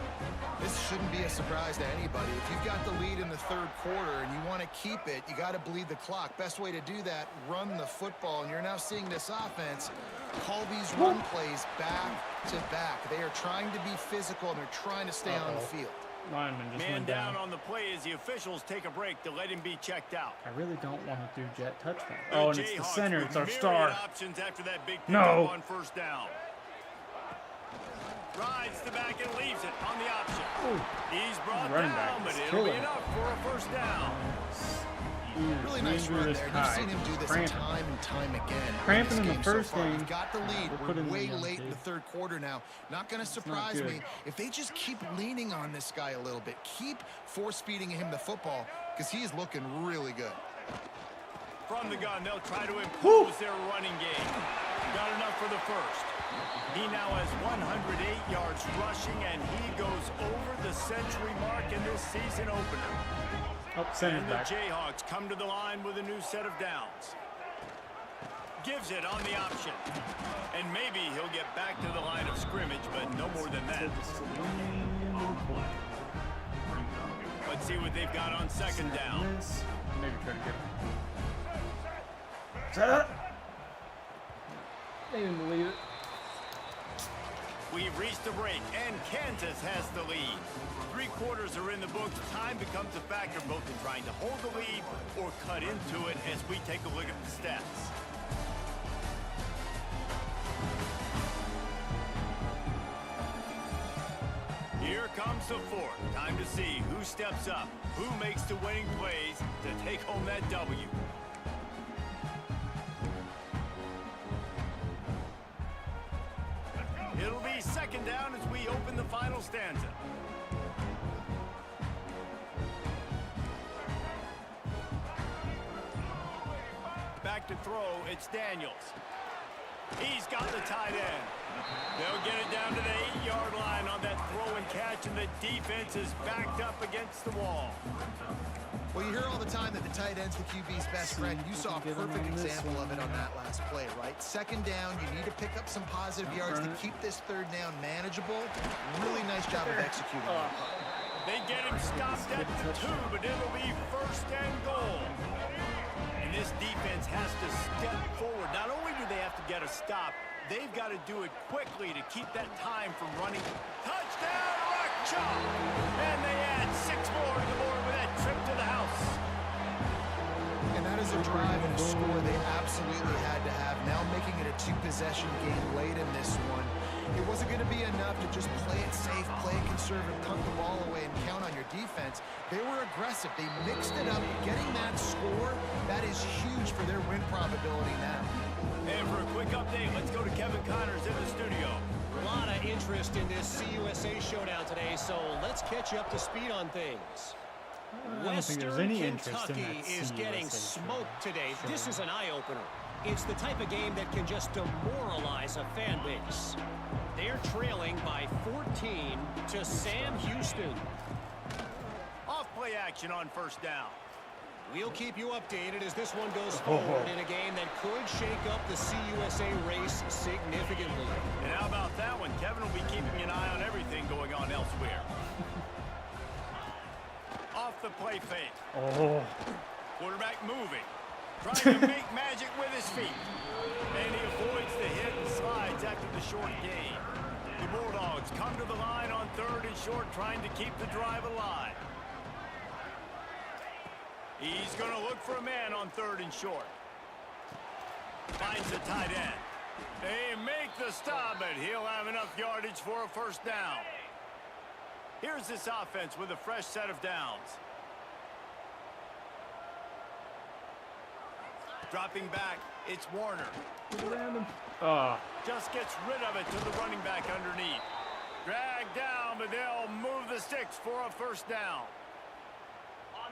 This shouldn't be a surprise to anybody. If you've got the lead in the third quarter and you want to keep it, you got to bleed the clock. Best way to do that, run the football. And you're now seeing this offense call these run plays back to back. They are trying to be physical, and they're trying to stay on the field. Lineman just Man went down down. on the play as the officials take a break to let him be checked out. I really don't want to do jet touchdown. Oh, and it's the Jayhawks center. with It's our myriad star. options after that big No. pickup on first down. Rides the back and leaves it on the option. Ooh. He's brought Running down, back but is it'll be killing it. enough for a first down. Really nice run there. You've seen him do this time and time again. Cramping in the game first so far. game. We've got the lead. We're putting We're way the young late in kid. the third quarter now. Not going to surprise good. me if they just keep leaning on this guy a little bit. Keep force-feeding him the football because he is looking really good. From the gun, they'll try to impose their running game. Got enough for the first. He now has 108 yards rushing, and he goes over the century mark in this season opener. Oh, center's And the back. Jayhawks come to the line with a new set of downs. Gives it on the option. And maybe he'll get back to the line of scrimmage, but no more than that. Let's see what they've got on second down. Maybe try to get him. Set up. They didn't believe it. We've reached the break, and Kansas has the lead. 3 quarters are in the books. Time becomes a factor both in trying to hold the lead or cut into it as we take a look at the stats. Here comes the fourth. Time to see who steps up, who makes the winning plays to take home that W. It'll be second down as we open the final stanza. Back to throw, it's Daniels. He's got the tight end. They'll get it down to the 8-yard line on that throw and catch, and the defense is backed up against the wall. Well, you hear all the time that the tight end's the QB's best friend. You saw a perfect example of it on that last play, right? Second down, you need to pick up some positive yards to keep this third down manageable. Really nice job of executing. They get him stopped at the 2, but it'll be first and goal. And this defense has to step forward. Not only do they have to get a stop, they've got to do it quickly to keep that time from running. Touchdown, Rock Chalk! And they add 6 more to the board with that trip to the house. And that is a drive and a score they absolutely had to have. Now making it a 2-possession game late in this one. It wasn't going to be enough to just play it safe, play it conservative, punt the ball away, and count on your defense. They were aggressive. They mixed it up. Getting that score, that is huge for their win probability now. And for a quick update, let's go to Kevin Connors in the studio. A lot of interest in this CUSA showdown today, so let's catch you up to speed on things. I don't think there's any interest in Kentucky that is getting CUSA smoked today. show. This is an eye-opener. It's the type of game that can just demoralize a fan base. They're trailing by 14 to Sam Houston. Off play action on first down. We'll keep you updated as this one goes forward in a game that could shake up the CUSA race significantly. And how about that one? Kevin will be keeping an eye on everything going on elsewhere. Off the play fake. Oh, Quarterback moving. Trying to make magic with his feet. And he avoids the hit and slides after the short gain. The Bulldogs come to the line on 3rd and short, trying to keep the drive alive. He's going to look for a man on 3rd and short. Finds the tight end. They make the stop, but he'll have enough yardage for a first down. Here's this offense with a fresh set of downs. Dropping back, it's Warner. Random. Oh. Just gets rid of it to the running back underneath. Dragged down, but they'll move the sticks for a first down.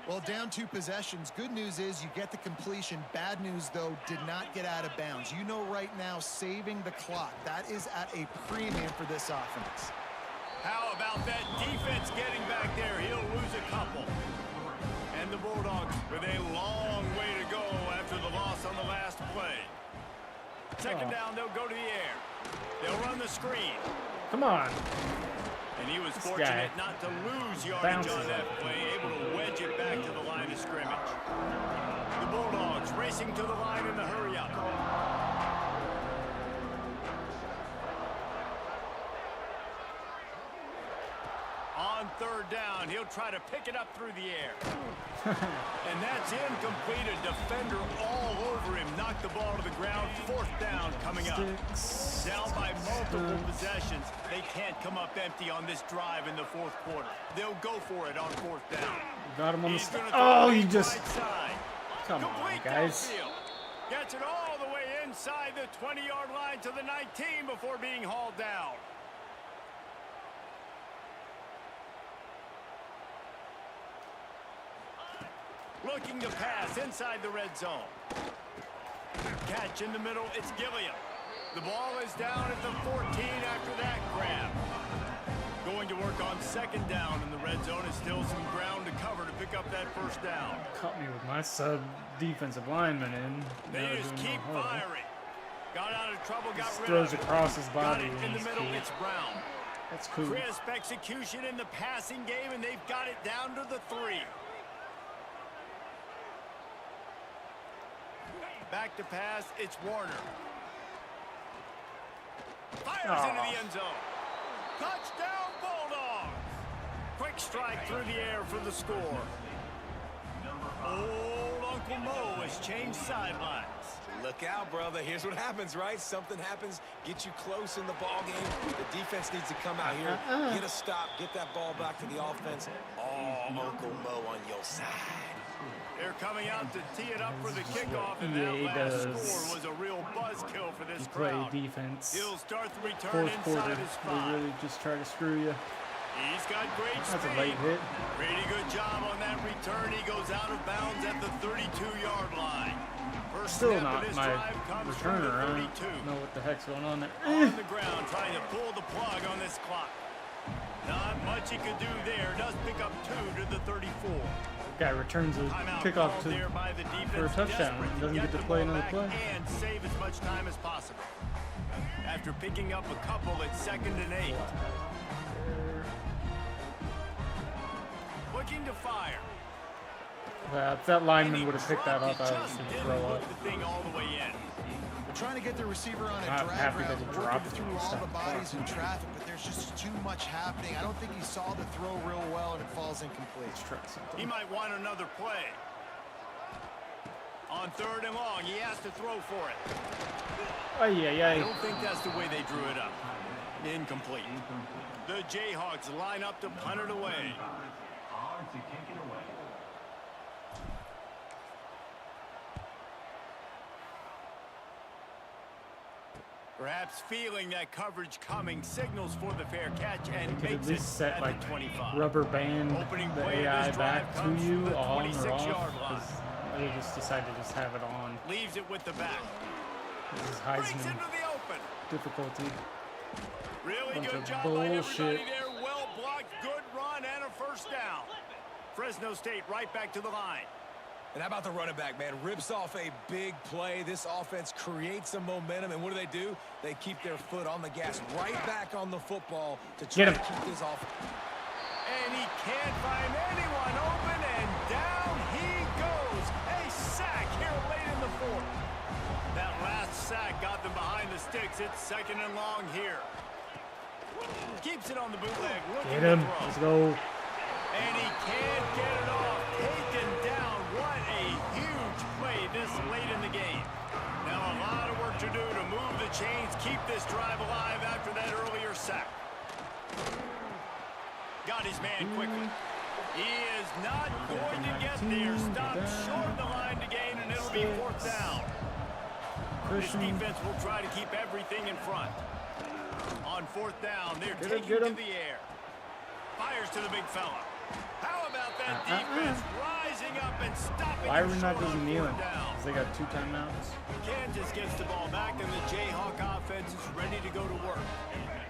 Well, down 2 possessions. Good news is you get the completion. Bad news, though, did not get out of bounds. You know right now, saving the clock. That is at a premium for this offense. How about that defense getting back there? He'll lose a couple. And the Bulldogs with a long way to go after the loss on the last play. Second down, they'll go to the air. They'll run the screen. Come on. And he was fortunate not to lose yardage on that play, able to wedge it back to the line of scrimmage. The Bulldogs racing to the line in the hurry-up. On third down, he'll try to pick it up through the air. And that's incomplete. A defender all over him. Knocked the ball to the ground. Fourth down coming up. Down by multiple possessions. They can't come up empty on this drive in the fourth quarter. They'll go for it on fourth down. Got him on the oh, you just... Right side. Come Complete on, guys. downfield. Gets it all the way inside the 20-yard line to the 19 before being hauled down. Looking to pass inside the red zone. Catch in the middle, it's Gilliam. The ball is down at the 14 after that grab. Going to work on second down in the red zone. Is still some ground to cover to pick up that first down. Caught me with my sub-defensive lineman in. They just keep firing. Got out of trouble, got rid throws of it. across his Got body. it in the middle, it's Brown. That's cool. Crisp execution in the passing game, and they've got it down to the 3. Back to pass, it's Warner. Fires into the end zone. Touchdown, Bulldogs! Quick strike through the air for the score. Old Uncle Mo has changed sidelines. Look out, brother. Here's what happens, right? Something happens, get you close in the ball game. The defense needs to come out here, get a stop, get that ball back to the offense. All Uncle Mo on your side. They're coming out to tee it up for the kickoff, and that last score was a real buzzkill for this crowd. Play defense. He'll start the return Fourth inside quarter, his they spot. really just try to screw you. He's got great That's speed. a late hit. Pretty good job on that return. He goes out of bounds at the 32-yard line. First Still snap not of this my drive comes from returner. the I 32. don't know what the heck's going on there. On the ground, trying to pull the plug on this clock. Not much he could do there. Does pick up 2 to the 34. Guy returns a Timeout kickoff called there by the defense, for a touchdown. desperate Doesn't get to the play ball another back play. and save as much time as possible. After picking up a couple, it's 2nd and 8. Looking to fire. If that lineman would have picked that up, I was going to throw up. The thing all the way in. They're trying to get the receiver on a Not drag happy route, that he working dropped through it. all the bodies in traffic, but there's just too much happening. I don't think he saw the throw real well, and it falls incomplete. Let's try something. He might want another play. On 3rd and long, he has to throw for it. Oh, yeah. I don't think that's the way they drew it up. Incomplete. The Jayhawks line up to punt it away. Perhaps feeling that coverage coming, signals for the fair catch and Could at makes it least set at like the 25. rubber band Opening the play of AI this back drive to comes you from the on or 26-yard off. line. 'Cause they just decide to just have it on. Leaves it with the back. This is Breaks Heisman into the open. difficulty. Really Bunch good of job by everybody bullshit. there. Well blocked, good run, and a first down. Fresno State right back to the line. And how about the running back, man? Rips off a big play. This offense creates some momentum, and what do? They keep their foot on the gas, right back on the football to try to keep this off. And he can't find anyone open, and down he goes. A sack here late in the 4th. That last sack got them behind the sticks. It's 2nd and long here. Keeps it on the bootleg. Get him. Let's go. And he can't get it off. Taken down. What a huge play this late in the game. Now a lot of work to do to move the chains, keep this drive alive after that earlier sack. Got his man quickly. He is not going to get there. Stopped short of the line to gain, and it'll be 4th down. This defense will try to keep everything in front. On 4th down, they're taking to the air. Fires to the big fella. How about that defense rising up and stopping? Why are we not just kneeling? Because they got 2 timeouts. Kansas gets the ball back, and the Jayhawk offense is ready to go to work.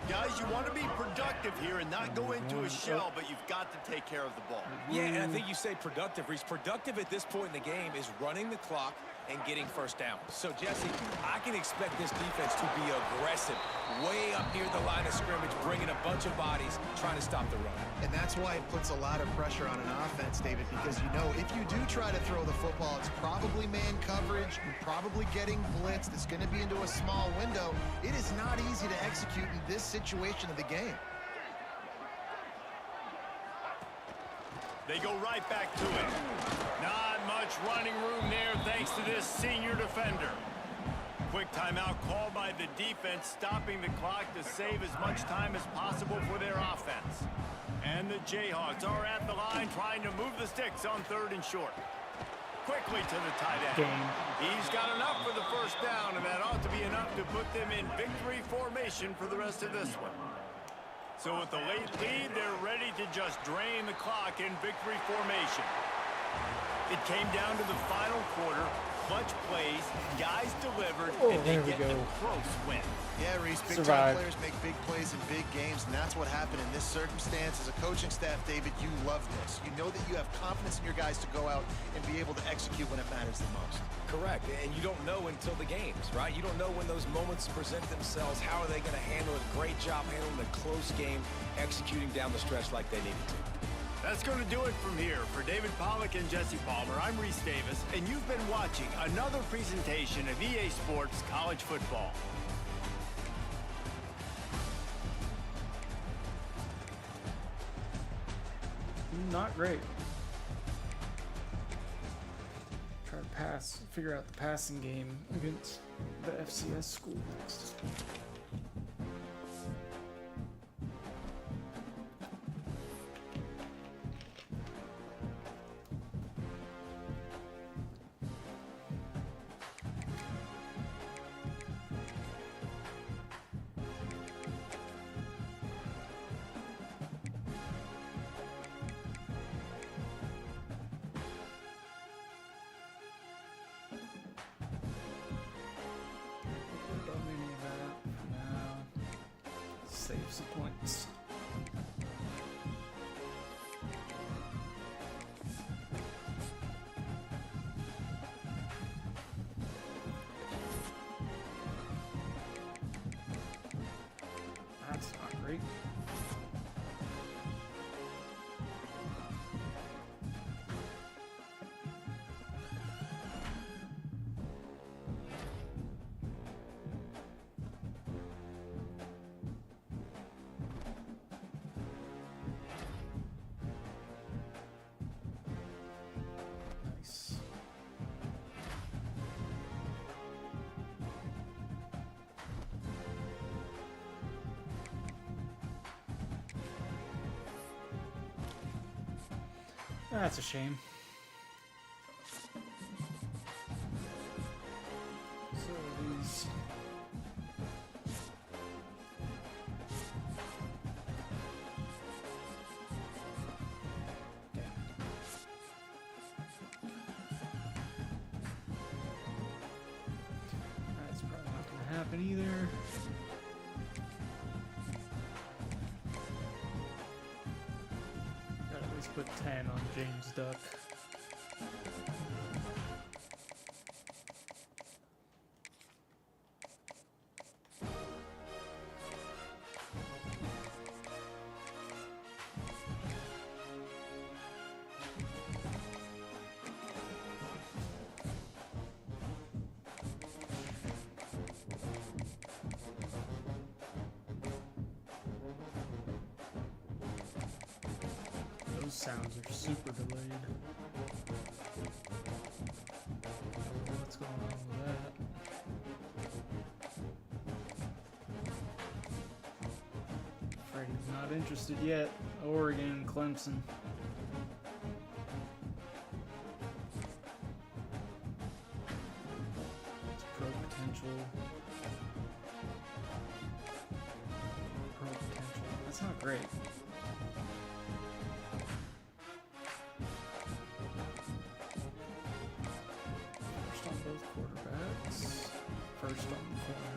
Guys, you want to be productive here and not go into a shell, but you've got to take care of the ball. Yeah, and I think you say productive, Reese. Productive at this point in the game is running the clock and getting 1st down. So, Jesse, I can expect this defense to be aggressive, way up near the line of scrimmage, bringing a bunch of bodies, trying to stop the run. And that's why it puts a lot of pressure on an offense, David, because you know if you do try to throw the football, it's probably man coverage, you're probably getting blitzed, it's going to be into a small window. It is not easy to execute in this situation of the game. They go right back to it. Not much running room there thanks to this senior defender. Quick timeout called by the defense, stopping the clock to save as much time as possible for their offense. And the Jayhawks are at the line trying to move the sticks on 3rd and short. Quickly to the tight end. He's got enough for the 1st down, and that ought to be enough to put them in victory formation for the rest of this one. So with the late lead, they're ready to just drain the clock in victory formation. It came down to the final quarter. Clutch plays, guys delivered, and they get a close win. Yeah, Reese, big-time players make big plays in big games, and that's what happened in this circumstance. As a coaching staff, David, you love this. You know that you have confidence in your guys to go out and be able to execute when it matters the most. Correct, and you don't know until the games, right? You don't know when those moments present themselves. How are they going to handle it? Great job handling a close game, executing down the stretch like they needed to. That's going to do it from here. For David Pollack and Jesse Palmer, I'm Reese Davis, and you've been watching another presentation of EA Sports College Football. Not great. Try to figure out the passing game against the FCS school next. Save some points. That's not great. That's a shame. So these that's probably not going to happen either. Put 10 on James Duck. Those sounds are super delayed. What's going on with that? Afraid he's not interested yet. Oregon, Clemson. Pro potential. That's not great. First on both quarterbacks. First on the corner.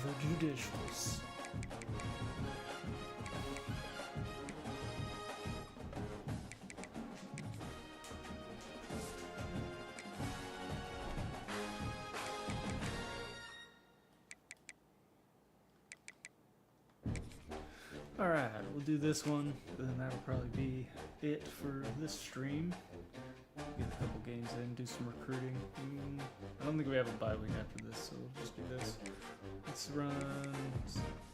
The judicials. Alright, we'll do this one, and then that'll probably be it for this stream. Get a couple games in, do some recruiting. I don't think we have a bye week after this, so we'll just do this. Let's run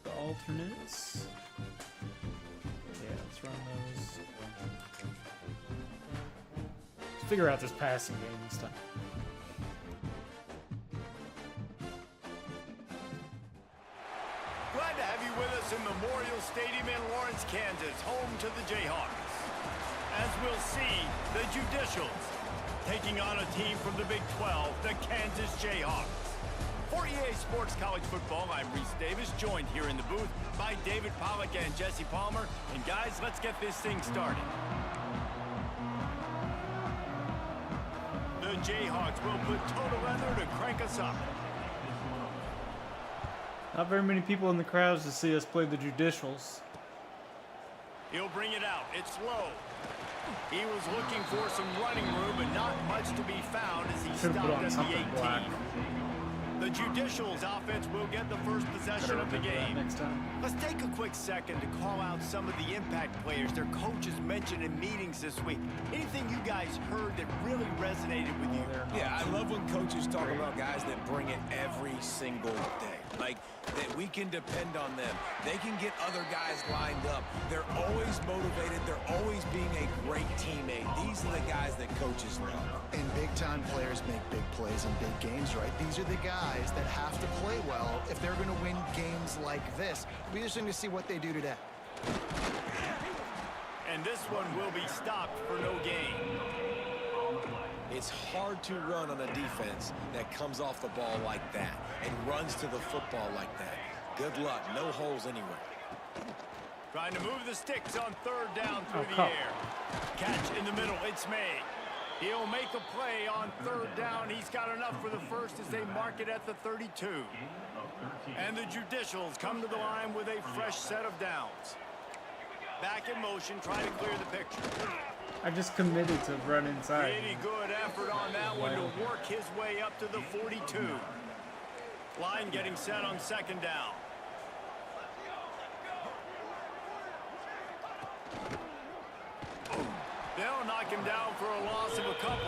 the alternates. Yeah, let's run those. Let's figure out this passing game this time. Glad to have you with us in Memorial Stadium in Lawrence, Kansas, home to the Jayhawks. As we'll see, the Judicials taking on a team from the Big 12, the Kansas Jayhawks. For EA Sports College Football, I'm Reese Davis, joined here in the booth by David Pollack and Jesse Palmer. And guys, let's get this thing started. The Jayhawks will put total weather to crank us up. Not very many people in the crowds to see us play the Judicials. He'll bring it out. It's low. He was looking for some running room, but not much to be found as he Should've put stopped on at the something 18. black. The Judicials offense will get the first possession of the game. Next time. Let's take a quick second to call out some of the impact players their coaches mentioned in meetings this week. Anything you guys heard that really resonated with you? Yeah, I love when coaches talk about guys that bring it every single day. Like, that we can depend on them. They can get other guys lined up. They're always motivated. They're always being a great teammate. These are the guys that coaches love. And big-time players make big plays in big games, right? These are the guys that have to play well if they're going to win games like this. It'll be interesting to see what they do today. And this one will be stopped for no gain. It's hard to run on a defense that comes off the ball like that and runs to the football like that. Good luck. No holes anywhere. Trying to move the sticks on third down through the air. Catch in the middle. It's May. He'll make a play on third down. He's got enough for the first as they mark it at the 32. And the Judicials come to the line with a fresh set of downs. Back in motion, trying to clear the picture. I just committed to run inside. Pretty good effort on that one to work his way up to the 42. Line getting set on second down. They'll knock him down for a loss of a couple.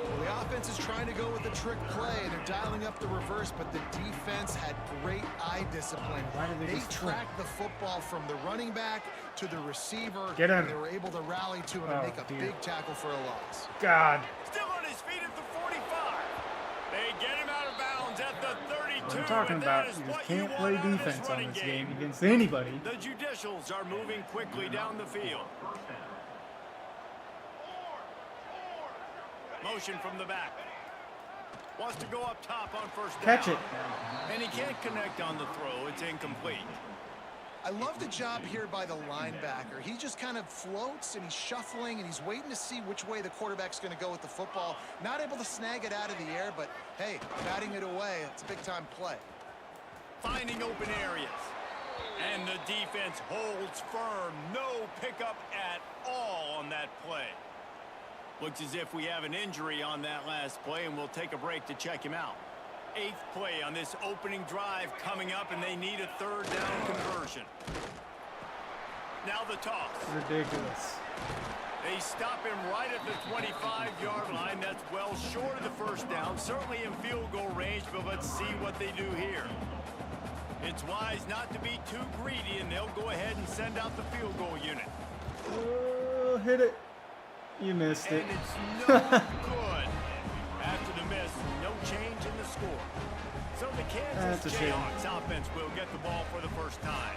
Well, the offense is trying to go with a trick play, and they're dialing up the reverse, but the defense had great eye discipline. They tracked the football from the running back to the receiver. Get him. And they were able to rally to him and make a big tackle for a loss. God. Still on his feet at the 45. They get him out of bounds at the 32. What I'm talking about, you just can't play defense on this game against anybody. The Judicials are moving quickly down the field. Motion from the back. Wants to go up top on first down. Catch it. And he can't connect on the throw. It's incomplete. I love the job here by the linebacker. He just kind of floats and he's shuffling and he's waiting to see which way the quarterback's going to go with the football. Not able to snag it out of the air, but hey, batting it away, it's a big-time play. finding open areas. And the defense holds firm. No pickup at all on that play. Looks as if we have an injury on that last play, and we'll take a break to check him out. 8th play on this opening drive coming up, and they need a 3rd down conversion. Now the toss. Ridiculous. They stop him right at the 25-yard line. That's well short of the 1st down. Certainly in field goal range, but let's see what they do here. It's wise not to be too greedy, and they'll go ahead and send out the field goal unit. Oh, hit it. You missed it. And it's no good. After the miss, no change in the score. So the Kansas Jayhawks offense will get the ball for the first time.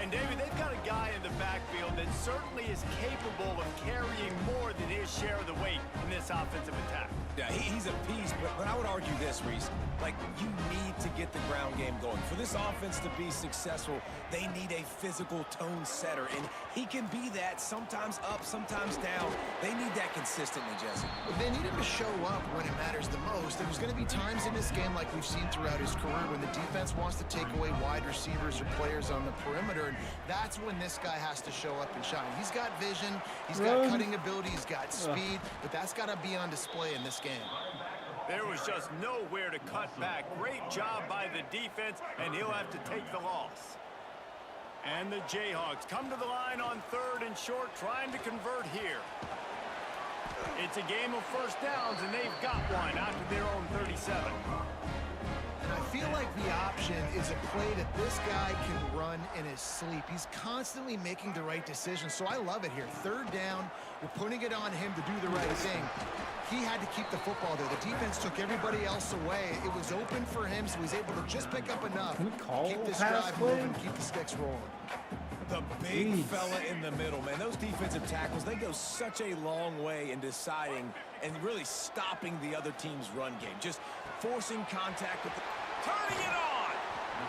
And, David, they've got a guy in the backfield that certainly is capable of carrying more than his share of the weight in this offensive attack. Yeah, he's a piece, but I would argue this, Reese. Like, you need to get the ground game going. For this offense to be successful, they need a physical tone setter, and he can be that, sometimes up, sometimes down. They need that consistently, Jesse. They need him to show up when it matters the most. There's going to be times in this game, like we've seen throughout his career, when the defense wants to take away wide receivers or players on the perimeter, and that's when this guy has to show up and shine. He's got vision, he's got cutting ability, he's got speed, but that's got to be on display in this game. There was just nowhere to cut back. Great job by the defense, and he'll have to take the loss. And the Jayhawks come to the line on 3rd and short, trying to convert here. It's a game of 1st downs, and they've got one out to their own 37. And I feel like the option is a play that this guy can run in his sleep. He's constantly making the right decision, so I love it here. 3rd down, we're putting it on him to do the right thing. He had to keep the football there. The defense took everybody else away. It was open for him, so he's able to just pick up enough to keep this drive moving, keep the sticks rolling. The big fella in the middle, man. Those defensive tackles, they go such a long way in deciding and really stopping the other team's run game. Just forcing contact with the... Turning it on!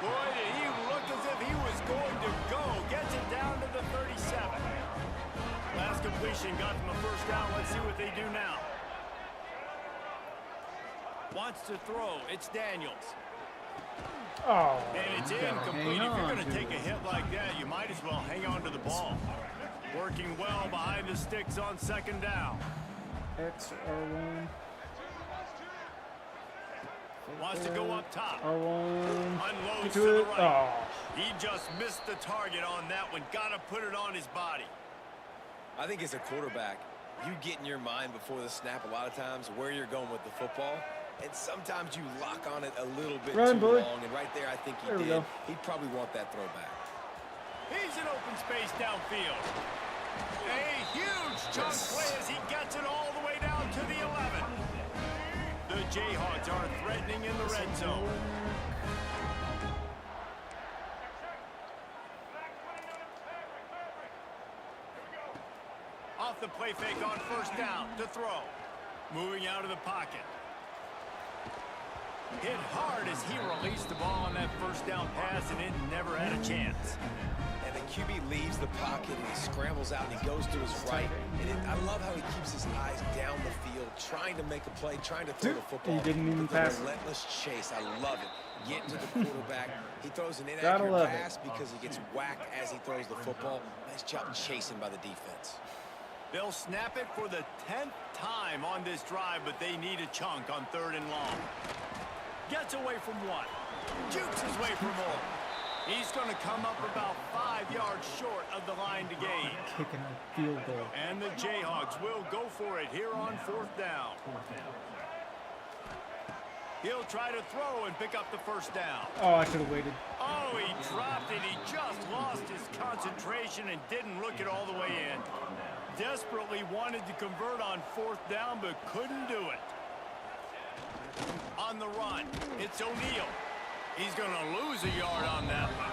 Boy, did he look as if he was going to go. Gets it down to the 37. Last completion got them a 1st down. Let's see what they do now. Wants to throw. It's Daniels. Oh, and it's incomplete. If you're going to take a hit like that, you might as well hang on to the ball. Working well behind the sticks on 2nd down. XR1. Wants to go up top. R1. Unloads to the right. Oh. He just missed the target on that one. Got to put it on his body. I think as a quarterback, you get in your mind before the snap a lot of times where you're going with the football. And sometimes you lock on it a little bit too long. And right there, I think he did. He'd probably want that throwback. He's in open space downfield. A huge chunk play as he gets it all the way down to the 11. The Jayhawks are threatening in the red zone. Off the play fake on 1st down to throw. Moving out of the pocket. Hit hard as he released the ball on that 1st down pass, and it never had a chance. And the QB leaves the pocket, and he scrambles out, and he goes to his right. And I love how he keeps his eyes down the field, trying to make a play, trying to throw the football. He didn't even pass. Relentless chase. I love it. Get to the quarterback. He throws an inaccurate pass because he gets whacked as he throws the football. Nice job chasing by the defense. They'll snap it for the 10th time on this drive, but they need a chunk on 3rd and long. Gets away from one. Jukes his way for more. He's going to come up about 5 yards short of the line to gain. Kicking a field goal. And the Jayhawks will go for it here on 4th down. He'll try to throw and pick up the 1st down. Oh, I should have waited. Oh, he dropped it. He just lost his concentration and didn't look it all the way in. Desperately wanted to convert on 4th down, but couldn't do it. On the run, it's O'Neal. He's going to lose a yard on that one.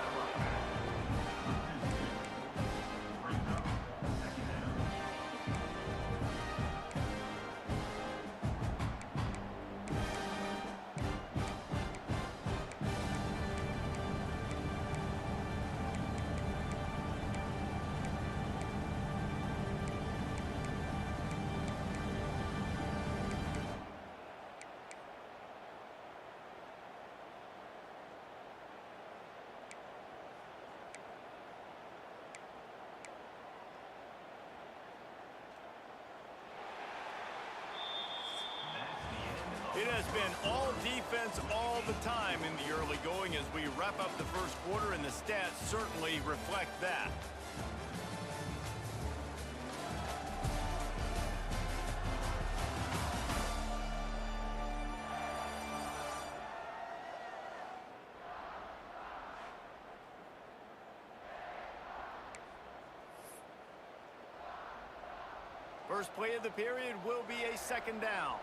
It has been all defense all the time in the early going as we wrap up the first quarter, and the stats certainly reflect that. First play of the period will be a second down.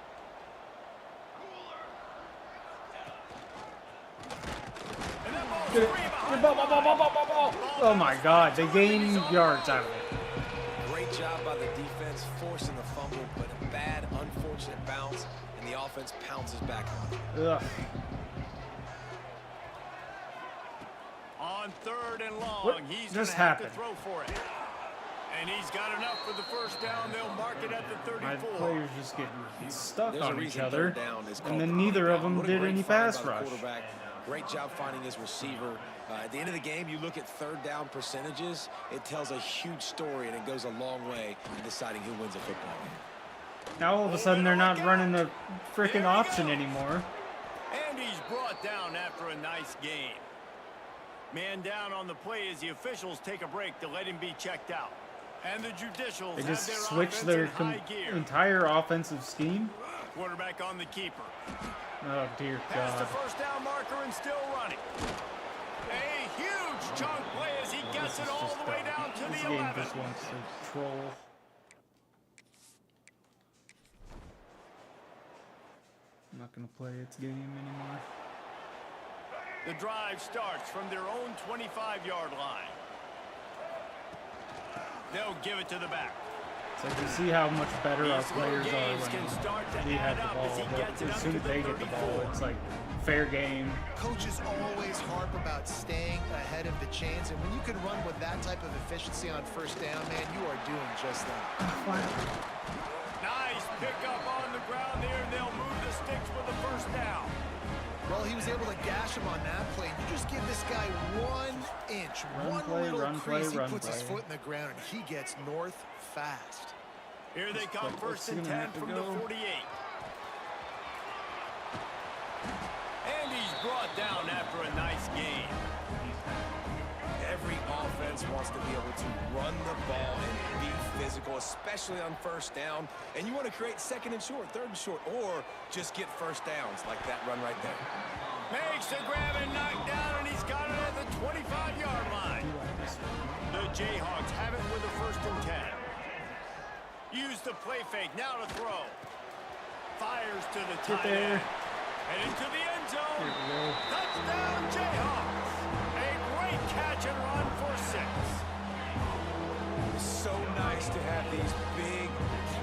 And that ball's free behind the line. Oh my God, they gained yards out of it. Great job by the defense forcing the fumble, but a bad, unfortunate bounce, and the offense pounces back on it. Ugh. On third and long, What he's just gonna have to happened? throw for it. And he's got enough for the first down. They'll mark it at the 34. My players just getting stuck There's a on each reason other, third down is and called then the neither of them What a did great any find pass by the rush. quarterback. Great job finding his receiver. At the end of the game, you look at third down percentages, it tells a huge story, and it goes a long way in deciding who wins a football game. Now all of a sudden they're not running the freaking option anymore. And he's brought down after a nice game. Man down on the play as the officials take a break to let him be checked out. And the judicials They have just their switched offense their in high gear. entire offensive scheme. Quarterback on the keeper. Oh dear Past the God. first down marker and still running. A huge chunk play as he gets it all the way down to This the game 11. just wants to troll. I'm not gonna play its game anymore. The drive starts from their own 25-yard line. They'll give it to the back. So you see how much better our These little players are gains can start to when we have add the up ball. as he gets it But up as soon to as the they get the ball, 34. it's like fair game. Coaches always harp about staying ahead of the chains, and when you can run with that type of efficiency on first down, man, you are doing just that. Nice pickup on the ground there, and they'll move the sticks with the first down. Well, he was able to gash him on that play. You just give this guy 1 inch, Run play, little run play, crease, he run puts his play. foot in the ground, and he gets north fast. Here they come, But first what's and he gonna 10 have to from go? the 48. And he's brought down after a nice game. Every offense wants to be able to run the ball and be physical, especially on first down. And you want to create second and short, third and short, or just get first downs like that run right there. Makes the grab and knock down, and he's got it at the 25-yard line. The Jayhawks have it with a first and 10. Use the play fake, now to throw. Fires to the tight end. And into the end zone. Here we go. Touchdown, Jayhawks. A great catch and run for 6. So nice to have these big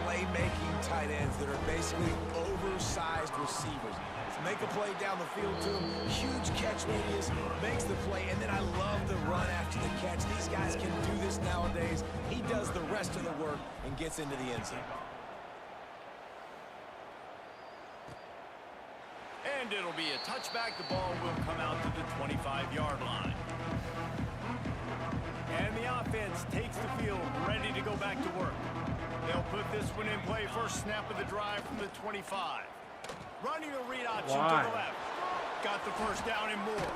playmaking tight ends that are basically oversized receivers. Make a play down the field to him, huge catch radius, makes the play, and then I love the run after the catch. These guys can do this nowadays. He does the rest of the work and gets into the end zone. And it'll be a touchback. The ball will come out to the 25-yard line. And the offense takes the field, ready to go back to work. They'll put this one in play. First snap of the drive from the 25. Running a read option to the left. Got the first down and more.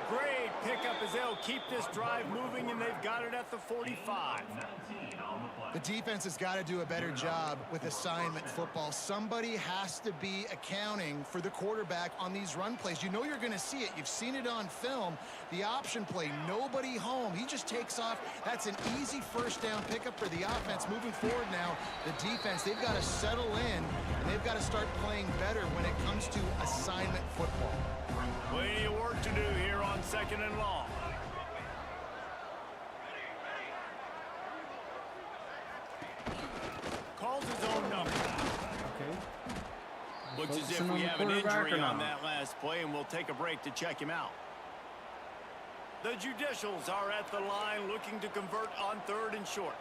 Great pickup as they'll keep this drive moving, and they've got it at the 45. The defense has got to do a better job with assignment football. Somebody has to be accounting for the quarterback on these run plays. You know you're going to see it. You've seen it on film. The option play, nobody home. He just takes off. That's an easy first down pickup for the offense. Moving forward now, the defense, they've got to settle in, and they've got to start playing better when it comes to assignment football. Plenty of work to do here on second and long. Calls his own number. Okay. Looks as if Focusing we on the have an quarterback injury or on not? that last play, and we'll take a break to check him out. The Judicials are at the line looking to convert on third and short.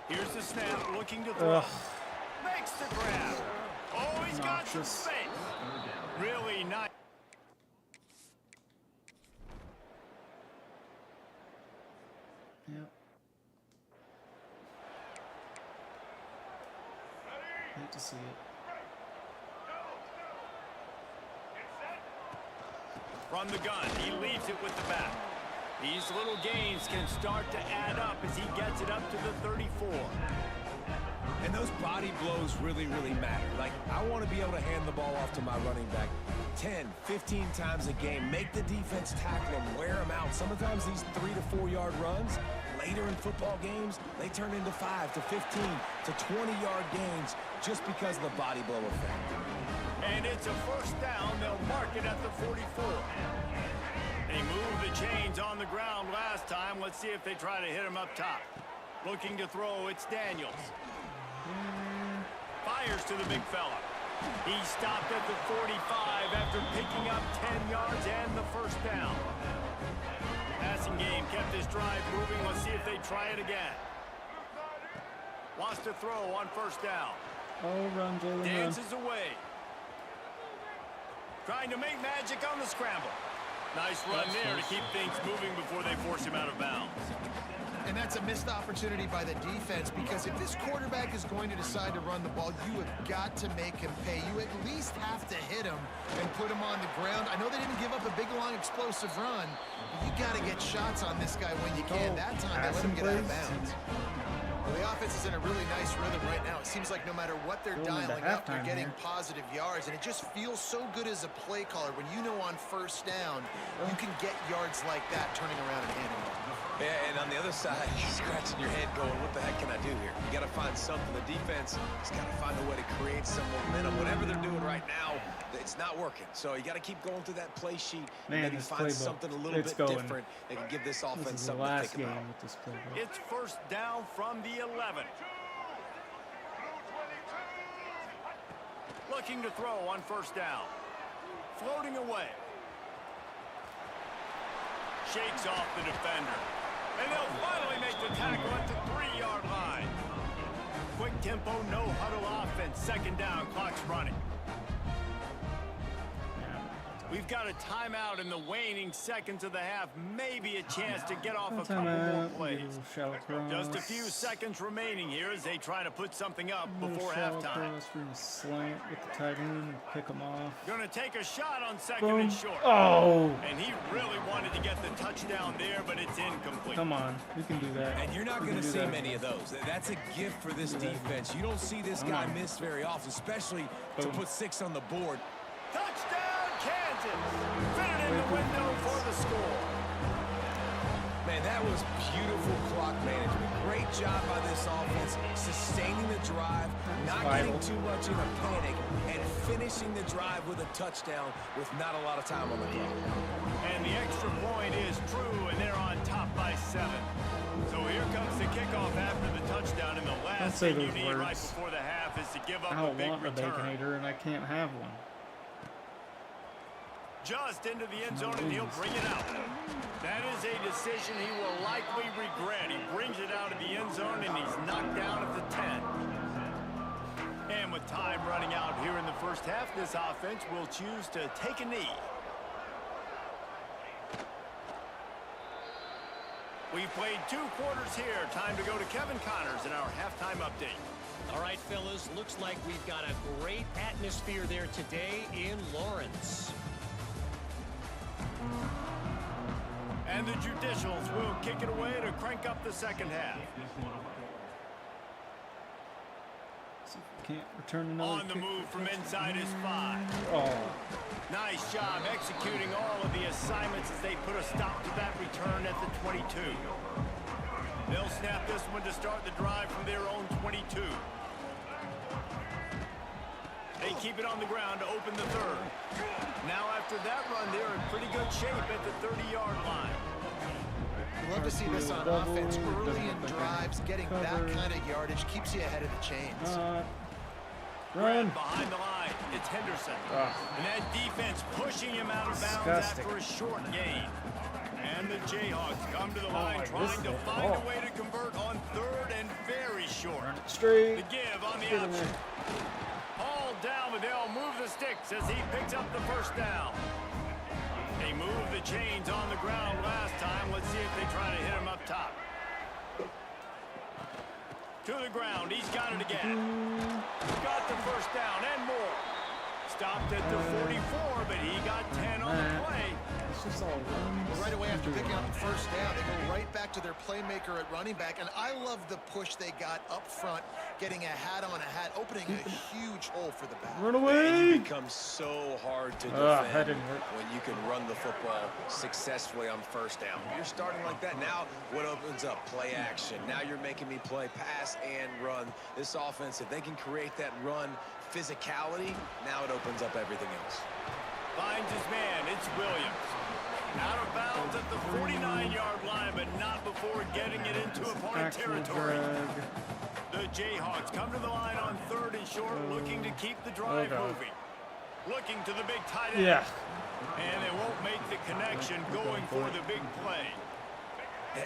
Here's the snap, looking to throw. Makes the grab. Oh, he's got some Obnoxious. space. Really nice. Yep. to see it. From the gun, he leaves it with the back. These little gains can start to add up as he gets it up to the 34. And those body blows really, really matter. Like, I want to be able to hand the ball off to my running back 10, 15 times a game. Make the defense tackle them, wear them out. Sometimes these 3 to 4 yard runs, later in football games, they turn into 5 to 15 to 20 yard gains just because of the body blow effect. And it's a first down. They'll mark it at the 44. They moved the chains on the ground last time. Let's see if they try to hit him up top. Looking to throw, it's Daniels. Fires to the big fella. He stopped at the 45 after picking up 10 yards and the first down. Passing game kept this drive moving. Let's see if they try it again. Wants to throw on first down. Oh, run, Jalen, run. Dances away. Trying to make magic on the scramble. Nice run there to keep things moving before they force him out of bounds. And that's a missed opportunity by the defense, because if this quarterback is going to decide to run the ball, you have got to make him pay. You at least have to hit him and put him on the ground. I know they didn't give up a big, long, explosive run, but you got to get shots on this guy when you can. That time, they let him get out of bounds. Well, the offense is in a really nice rhythm right now. It seems like no matter what they're dialing up, they're getting positive yards, and it just feels so good as a play caller when you know on first down you can get yards like that turning around and handing it. Yeah, and on the other side, you're scratching your head going, what the heck can I do here? You got to find something. The defense has got to find a way to create some momentum. Whatever they're doing right now, it's not working. So you got to keep going through that play sheet and maybe find something a little bit different that can give this offense something to think about. With this playbook. It's first down from the 11. Looking to throw on first down. Floating away. Shakes off the defender. And they'll finally make the tackle at the 3-yard line. Quick tempo, no huddle offense. Second down, clock's running. We've got a timeout in the waning seconds of the half. Maybe a chance to get off a couple more plays. Just a few seconds remaining here as they try to put something up before halftime. Slant with the tight end, pick them off. Going to take a shot on second and short. Oh! And he really wanted to get the touchdown there, but it's incomplete. Come on, we can do that. And you're not going to see many of those. That's a gift for this defense. You don't see this guy miss very often, especially to put 6 on the board. Touchdown, Kansas! Fit it in the window for the score. Man, that was beautiful clock management. Great job by this offense, sustaining the drive, not getting too much in a panic, and finishing the drive with a touchdown with not a lot of time on the clock. And the extra point is true, and they're on top by 7. So here comes the kickoff after the touchdown, and the last thing you need right before the half is to give up a big return. I want a Baconator, and I can't have one. Just into the end zone, and he'll bring it out. That is a decision he will likely regret. He brings it out of the end zone, and he's knocked down at the 10. And with time running out here in the first half, this offense will choose to take a knee. We've played 2 quarters here. Time to go to Kevin Connors in our halftime update. All right, fellas, looks like we've got a great atmosphere there today in Lawrence. And the Judicials will kick it away to crank up the second half. See if we can't return another On the move from inside his 5. Oh. Nice job executing all of the assignments as they put a stop to that return at the 22. They'll snap this one to start the drive from their own 22. They keep it on the ground to open the 3rd. Now after that run, they're in pretty good shape at the 30-yard line. You love to see this on offense early in drives. Getting that kind of yardage keeps you ahead of the chains. Run. Behind the line, it's Henderson. And that defense pushing him out of bounds after a short gain. And the Jayhawks come to the line trying to find a way to convert on 3rd and very short. Straight. The give on the option. Hauled down, but they'll move the sticks as he picks up the first down. They moved the chains on the ground last time. Let's see if they try to hit him up top. To the ground. He's got it again. Got the first down and more. Stopped at the 44, but he got 10 on the play. It's just all runs. Well, right away after picking up the first down, they go right back to their playmaker at running back. And I love the push they got up front, getting a hat on a hat, opening a huge hole for the back. Run And away! you become so hard to that defend didn't work. when you can run the football successfully on first down. You're starting like that. Now what opens up? Play action. Now you're making me play pass and run. This offense, if they can create that run physicality, now it opens up everything else. Finds his man. It's Williams. Out of bounds at the 49-yard line, but not before getting it into opponent territory. The Jayhawks come to the line on 3rd and short, looking to keep the drive moving. Looking to the big tight end. Yeah. And they won't make the connection going for the big play.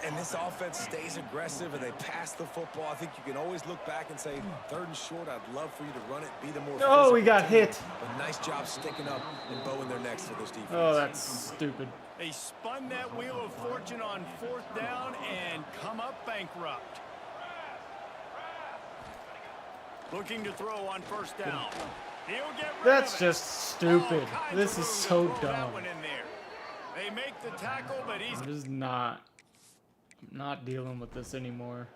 And this offense stays aggressive and they pass the football. I think you can always look back and say, 3rd and short, I'd love for you to run it, be the more Oh, we got team. hit. But nice job sticking up and bowing their necks for this defense. Oh, that's stupid. They spun that wheel of fortune on 4th down and come up bankrupt. Looking to throw on 1st down. He'll get rid That's of it. just stupid. All kinds This of is room to so throw that dumb. one in there. They make the tackle, but he's I'm just not dealing with this anymore.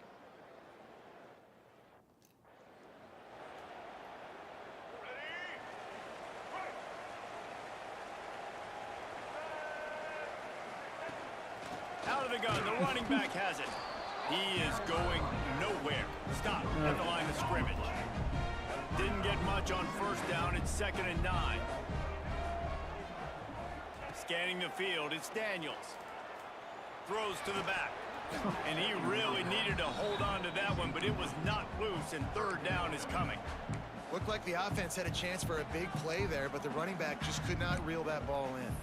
out of the gun. The running back has it. He is going nowhere. Stop at the line of scrimmage. Didn't get much on 1st down. It's 2nd and 9. Scanning the field, it's Daniels. Throws to the back. And he really needed to hold on to that one, but it was not loose, and 3rd down is coming. Looked like the offense had a chance for a big play there, but the running back just could not reel that ball in.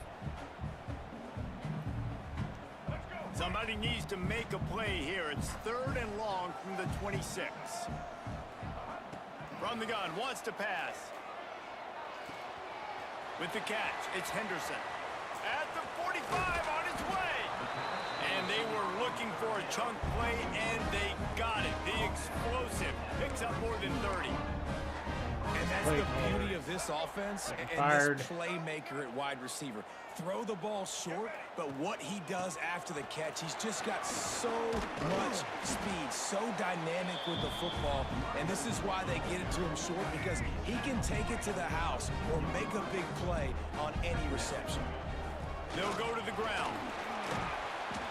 Somebody needs to make a play here. It's 3rd and long from the 26. From the gun, wants to pass. With the catch, it's Henderson. At the 45, on his way. And they were looking for a chunk play, and they got it. The explosive picks up more than 30. And that's the beauty of this offense and this playmaker at wide receiver. Throw the ball short, but what he does after the catch, he's just got so much speed, so dynamic with the football, and this is why they get it to him short, because he can take it to the house or make a big play on any reception. They'll go to the ground.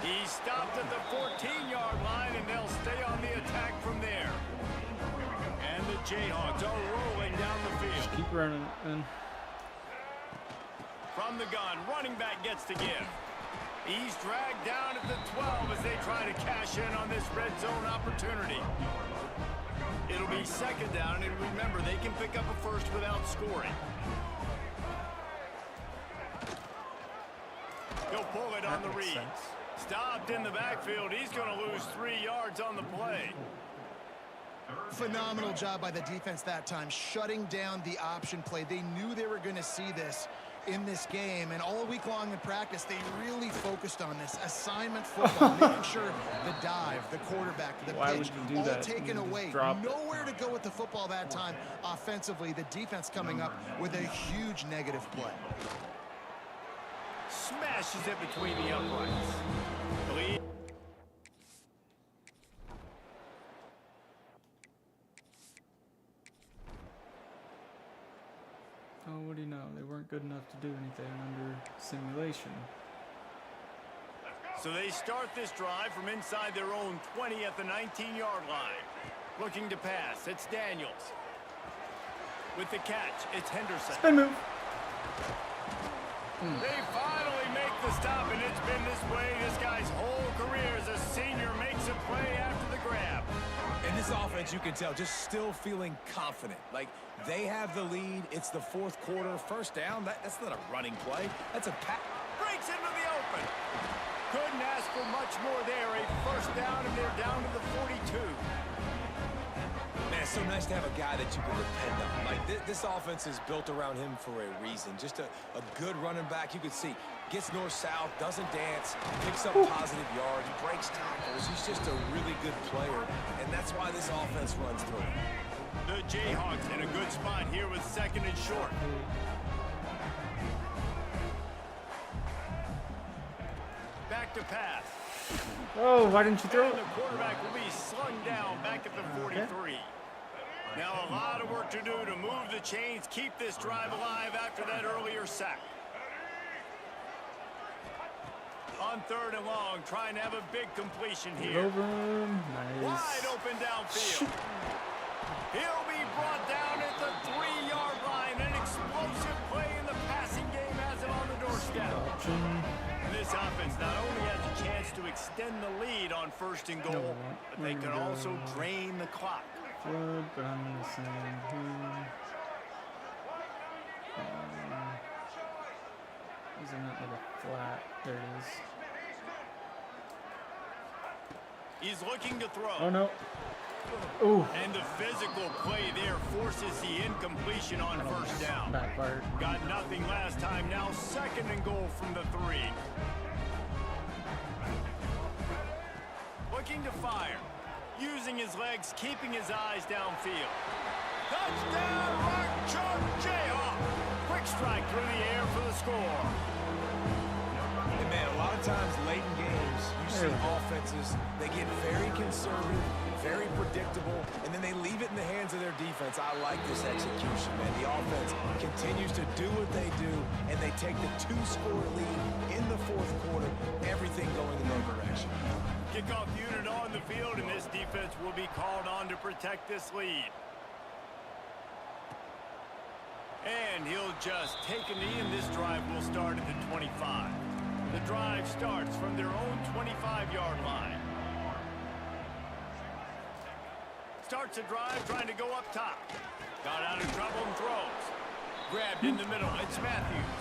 He stopped at the 14-yard line, and they'll stay on the attack from there. And the Jayhawks are rolling down the field. Just keep running, man. From the gun, running back gets to give. He's dragged down at the 12 as they try to cash in on this red zone opportunity. It'll be 2nd down, and remember, they can pick up a first without scoring. He'll pull it on the read. Stopped in the backfield. He's going to lose 3 yards on the play. Phenomenal job by the defense that time, shutting down the option play. They knew they were going to see this in this game, and all week long in practice, they really focused on this assignment football, making sure the dive, the quarterback, the pitch, all taken away. Nowhere to go with the football that time offensively. The defense coming up with a huge negative play. Smashes it between the uprights. Lead. Oh, what do you know? They weren't good enough to do anything under simulation. So they start this drive from inside their own 20 at the 19-yard line. Looking to pass, it's Daniels. With the catch, it's Henderson. Spin move. They finally make the stop, and it's been this way this guy's whole career as a senior makes a play after the grab. And this offense, you can tell, just still feeling confident. Like, they have the lead. It's the 4th quarter. 1st down, that's not a running play. That's a pass. Breaks into the open. Couldn't ask for much more there. A 1st down, and they're down to the 42. Man, it's so nice to have a guy that you can depend on. Like, this offense is built around him for a reason. Just a good running back. You can see, gets north-south, doesn't dance, picks up positive yards, breaks tackles. He's just a really good player, and that's why this offense runs through him. The Jayhawks in a good spot here with 2nd and short. Back to pass. Oh, why didn't you throw And it? the quarterback will be slung down back at the 43. Now a lot of work to do to move the chains, keep this drive alive after that earlier sack. On 3rd and long, trying to have a big completion here. Over. Nice. Wide open downfield. He'll be brought down at the 3-yard line. An explosive play in the passing game has it on the doorstep. Option. This offense not only has a chance to extend the lead on 1st and goal, but they can also drain the clock. Flood, but I'm going to send him. Isn't that like a flat? There it is. He's looking to throw. Oh no. Ooh. And the physical play there forces the incompletion on 1st down. Backfired. Got nothing last time. Now 2nd and goal from the 3. Looking to fire. Using his legs, keeping his eyes downfield. Touchdown, Rock Jayhawk. Quick strike through the air for the score. And man, a lot of times late in games, you see offenses, they get very conservative, very predictable, and then they leave it in the hands of their defense. I like this execution, man. The offense continues to do what they do, and they take the 2-score lead in the 4th quarter, everything going in their direction. Kickoff unit on the field, and this defense will be called on to protect this lead. And he'll just take a knee, and this drive will start at the 25. The drive starts from their own 25-yard line. Starts a drive trying to go up top. Got out of trouble and throws. Grabbed in the middle. It's Matthews.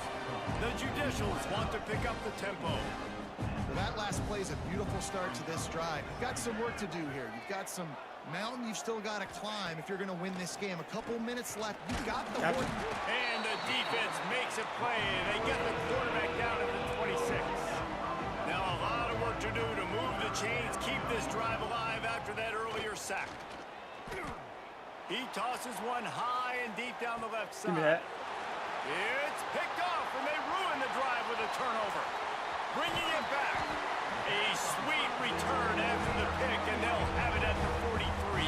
The Judicials want to pick up the tempo. Well, that last play is a beautiful start to this drive. You've got some work to do here. You've got some mountain you've still got to climb if you're going to win this game. A couple minutes left. You've got the work. And the defense makes a play. They get the quarterback down at the 26. Now a lot of work to do to move the chains, keep this drive alive after that earlier sack. He tosses one high and deep down the left side. It's picked off, and they ruin the drive with a turnover. Bringing it back. A sweet return after the pick, and they'll have it at the 43.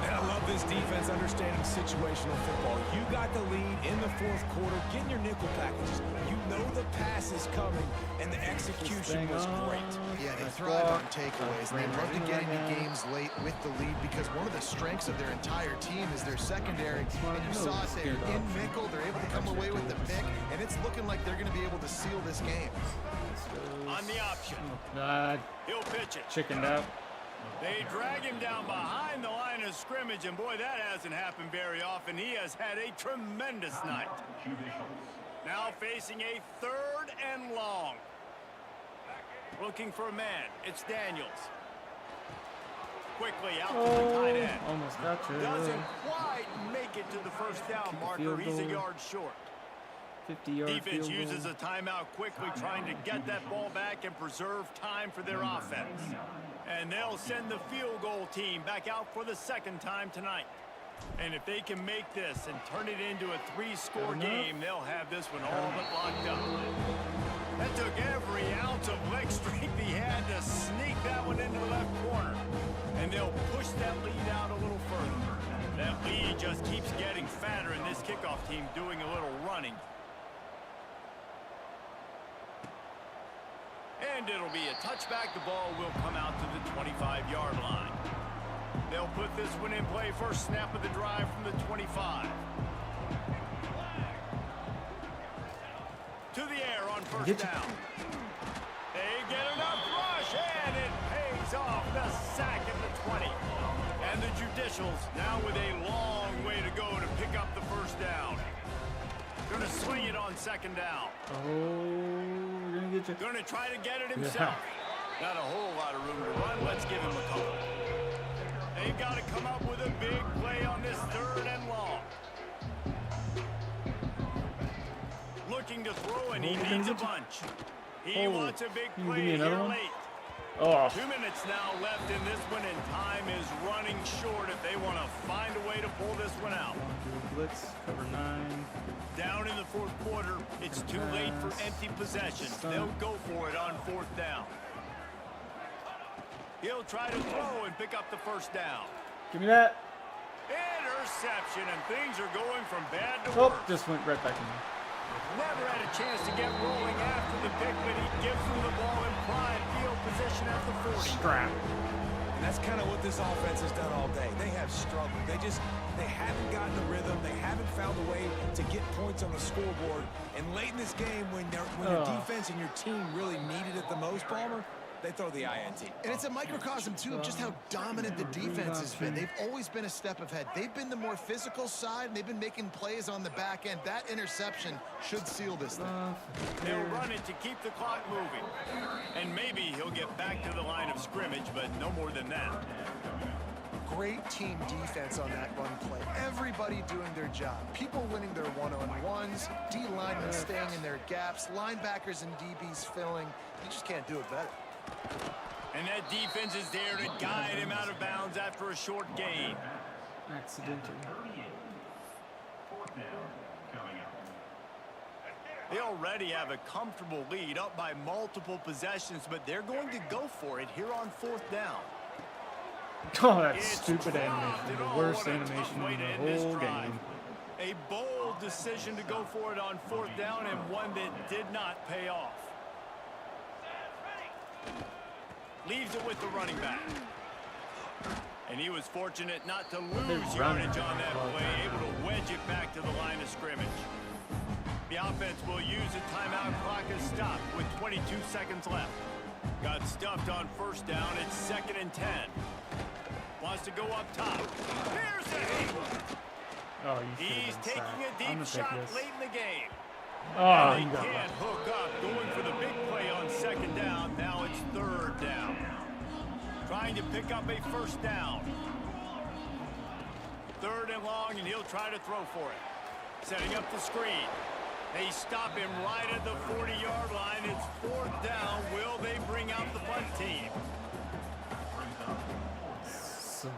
And I love this defense understanding situational football. You got the lead in the 4th quarter, getting your nickel packages. You know the pass is coming, and the execution was great. Yeah, they thrive on takeaways, and they love to get into games late with the lead because one of the strengths of their entire team is their secondary. And you saw it there. In nickel, they're able to come away with the pick, and it's looking like they're going to be able to seal this game. On the option. He'll pitch it. Chickened out. They drag him down behind the line of scrimmage, and boy, that hasn't happened very often. He has had a tremendous night. Now facing a 3rd and long. Looking for a man. It's Daniels. Quickly out to the tight end. Almost got you. Doesn't quite make it to the 1st down marker. He's a yard short. 50-yard Defense field uses goal. a timeout quickly, trying to get that ball back and preserve time for their offense. And they'll send the field goal team back out for the 2nd time tonight. And if they can make this and turn it into a 3-score game, they'll have this one all but locked up. That took every ounce of leg strength he had to sneak that one into the left corner. And they'll push that lead out a little further. That lead just keeps getting fatter, and this kickoff team doing a little running. And it'll be a touchback. The ball will come out to the 25-yard line. They'll put this one in play. First snap of the drive from the 25. To the air on 1st down. They get enough rush, and it pays off. The sack at the 20. And the Judicials now with a long way to go to pick up the 1st down. Going to swing it on 2nd down. Oh, we're going to get you. Going to try to get it himself. Not a whole lot of room to run. Let's give him a couple. A They've got to come up with a big play on this 3rd and long. Looking to throw, and he needs a bunch. He wants a big play here late. Oh. 2 minutes now left in this one, and time is running short if they want to find a way to pull this one out. Blitz, cover 9. Down in the 4th quarter, it's too late for empty possession. They'll go for it on 4th down. He'll try to throw and pick up the 1st down. Give me that. Interception, and things are going from bad to Oh, worse. just went right back in there. Never had a chance to get rolling after the pick, but he gives them the ball in prime field position at the 40. Strap. And that's kind of what this offense has done all day. They have struggled. They haven't gotten a rhythm. They haven't found a way to get points on the scoreboard. And late in this game, when your defense and your team really needed it the most, Palmer, they throw the INT. And it's a microcosm, too, of just how dominant the defense has been. They've always been a step ahead. They've been the more physical side, and they've been making plays on the back end. That interception should seal this thing. They'll run it to keep the clock moving. And maybe he'll get back to the line of scrimmage, but no more than that. Great team defense on that run play. Everybody doing their job. People winning their one-on-ones, D-linemen staying in their gaps, linebackers and DBs filling. You just can't do it better. And that defense is there to guide him out of bounds after a short gain. Accidental. They already have a comfortable lead, up by multiple possessions, but they're going to go for it here on 4th down. Oh, that's stupid animation. The worst animation in the whole game. A bold decision to go for it on 4th down, and one that did not pay off. Leaves it with the running back. And he was fortunate not to lose yardage on that play, able to wedge it back to the line of scrimmage. The offense will use a timeout clock as stopped with 22 seconds left. Got stuffed on 1st down. It's 2nd and 10. Wants to go up top. Here's a Oh, He's taking a deep shot late in the game. Oh, and they can't hook up, going for the big play on 2nd down. Now it's 3rd down. Trying to pick up a 1st down. 3rd and long, and he'll try to throw for it. Setting up the screen. They stop him right at the 40-yard line. It's 4th down. Will they bring out the punt team? So,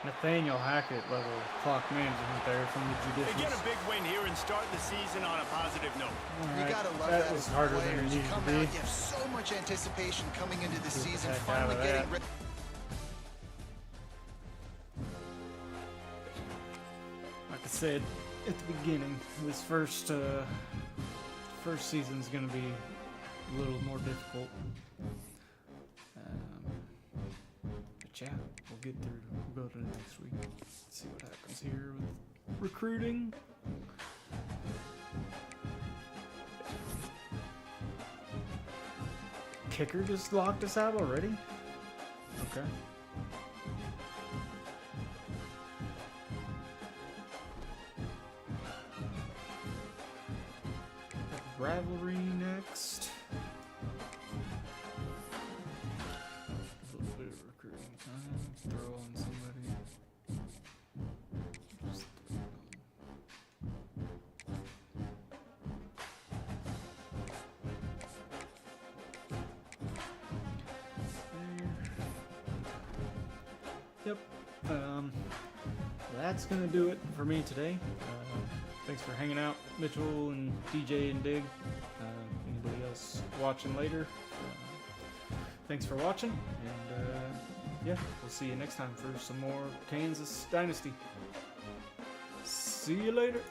Nathaniel Hackett level clock management there from the They judicious. get a big win here and start the season on a positive note. You gotta love that that was as harder than it players. You needed to come be. out, you have so much anticipation coming into the season, heck out finally of getting that. ready. Like I said at the beginning, this first season's gonna be a little more difficult. But yeah, we'll get through. We'll go to the next week. See what happens here with recruiting. Kicker just locked us out already? Okay. Rivalry next. A little bit of recruiting time. Throw on somebody. Just throw it on. Yep. That's gonna do it for me today. Thanks for hanging out, Mitchell and DJ and Dig. Anybody else watching later? Thanks for watching, and yeah, we'll see you next time for some more Kansas Dynasty. See you later.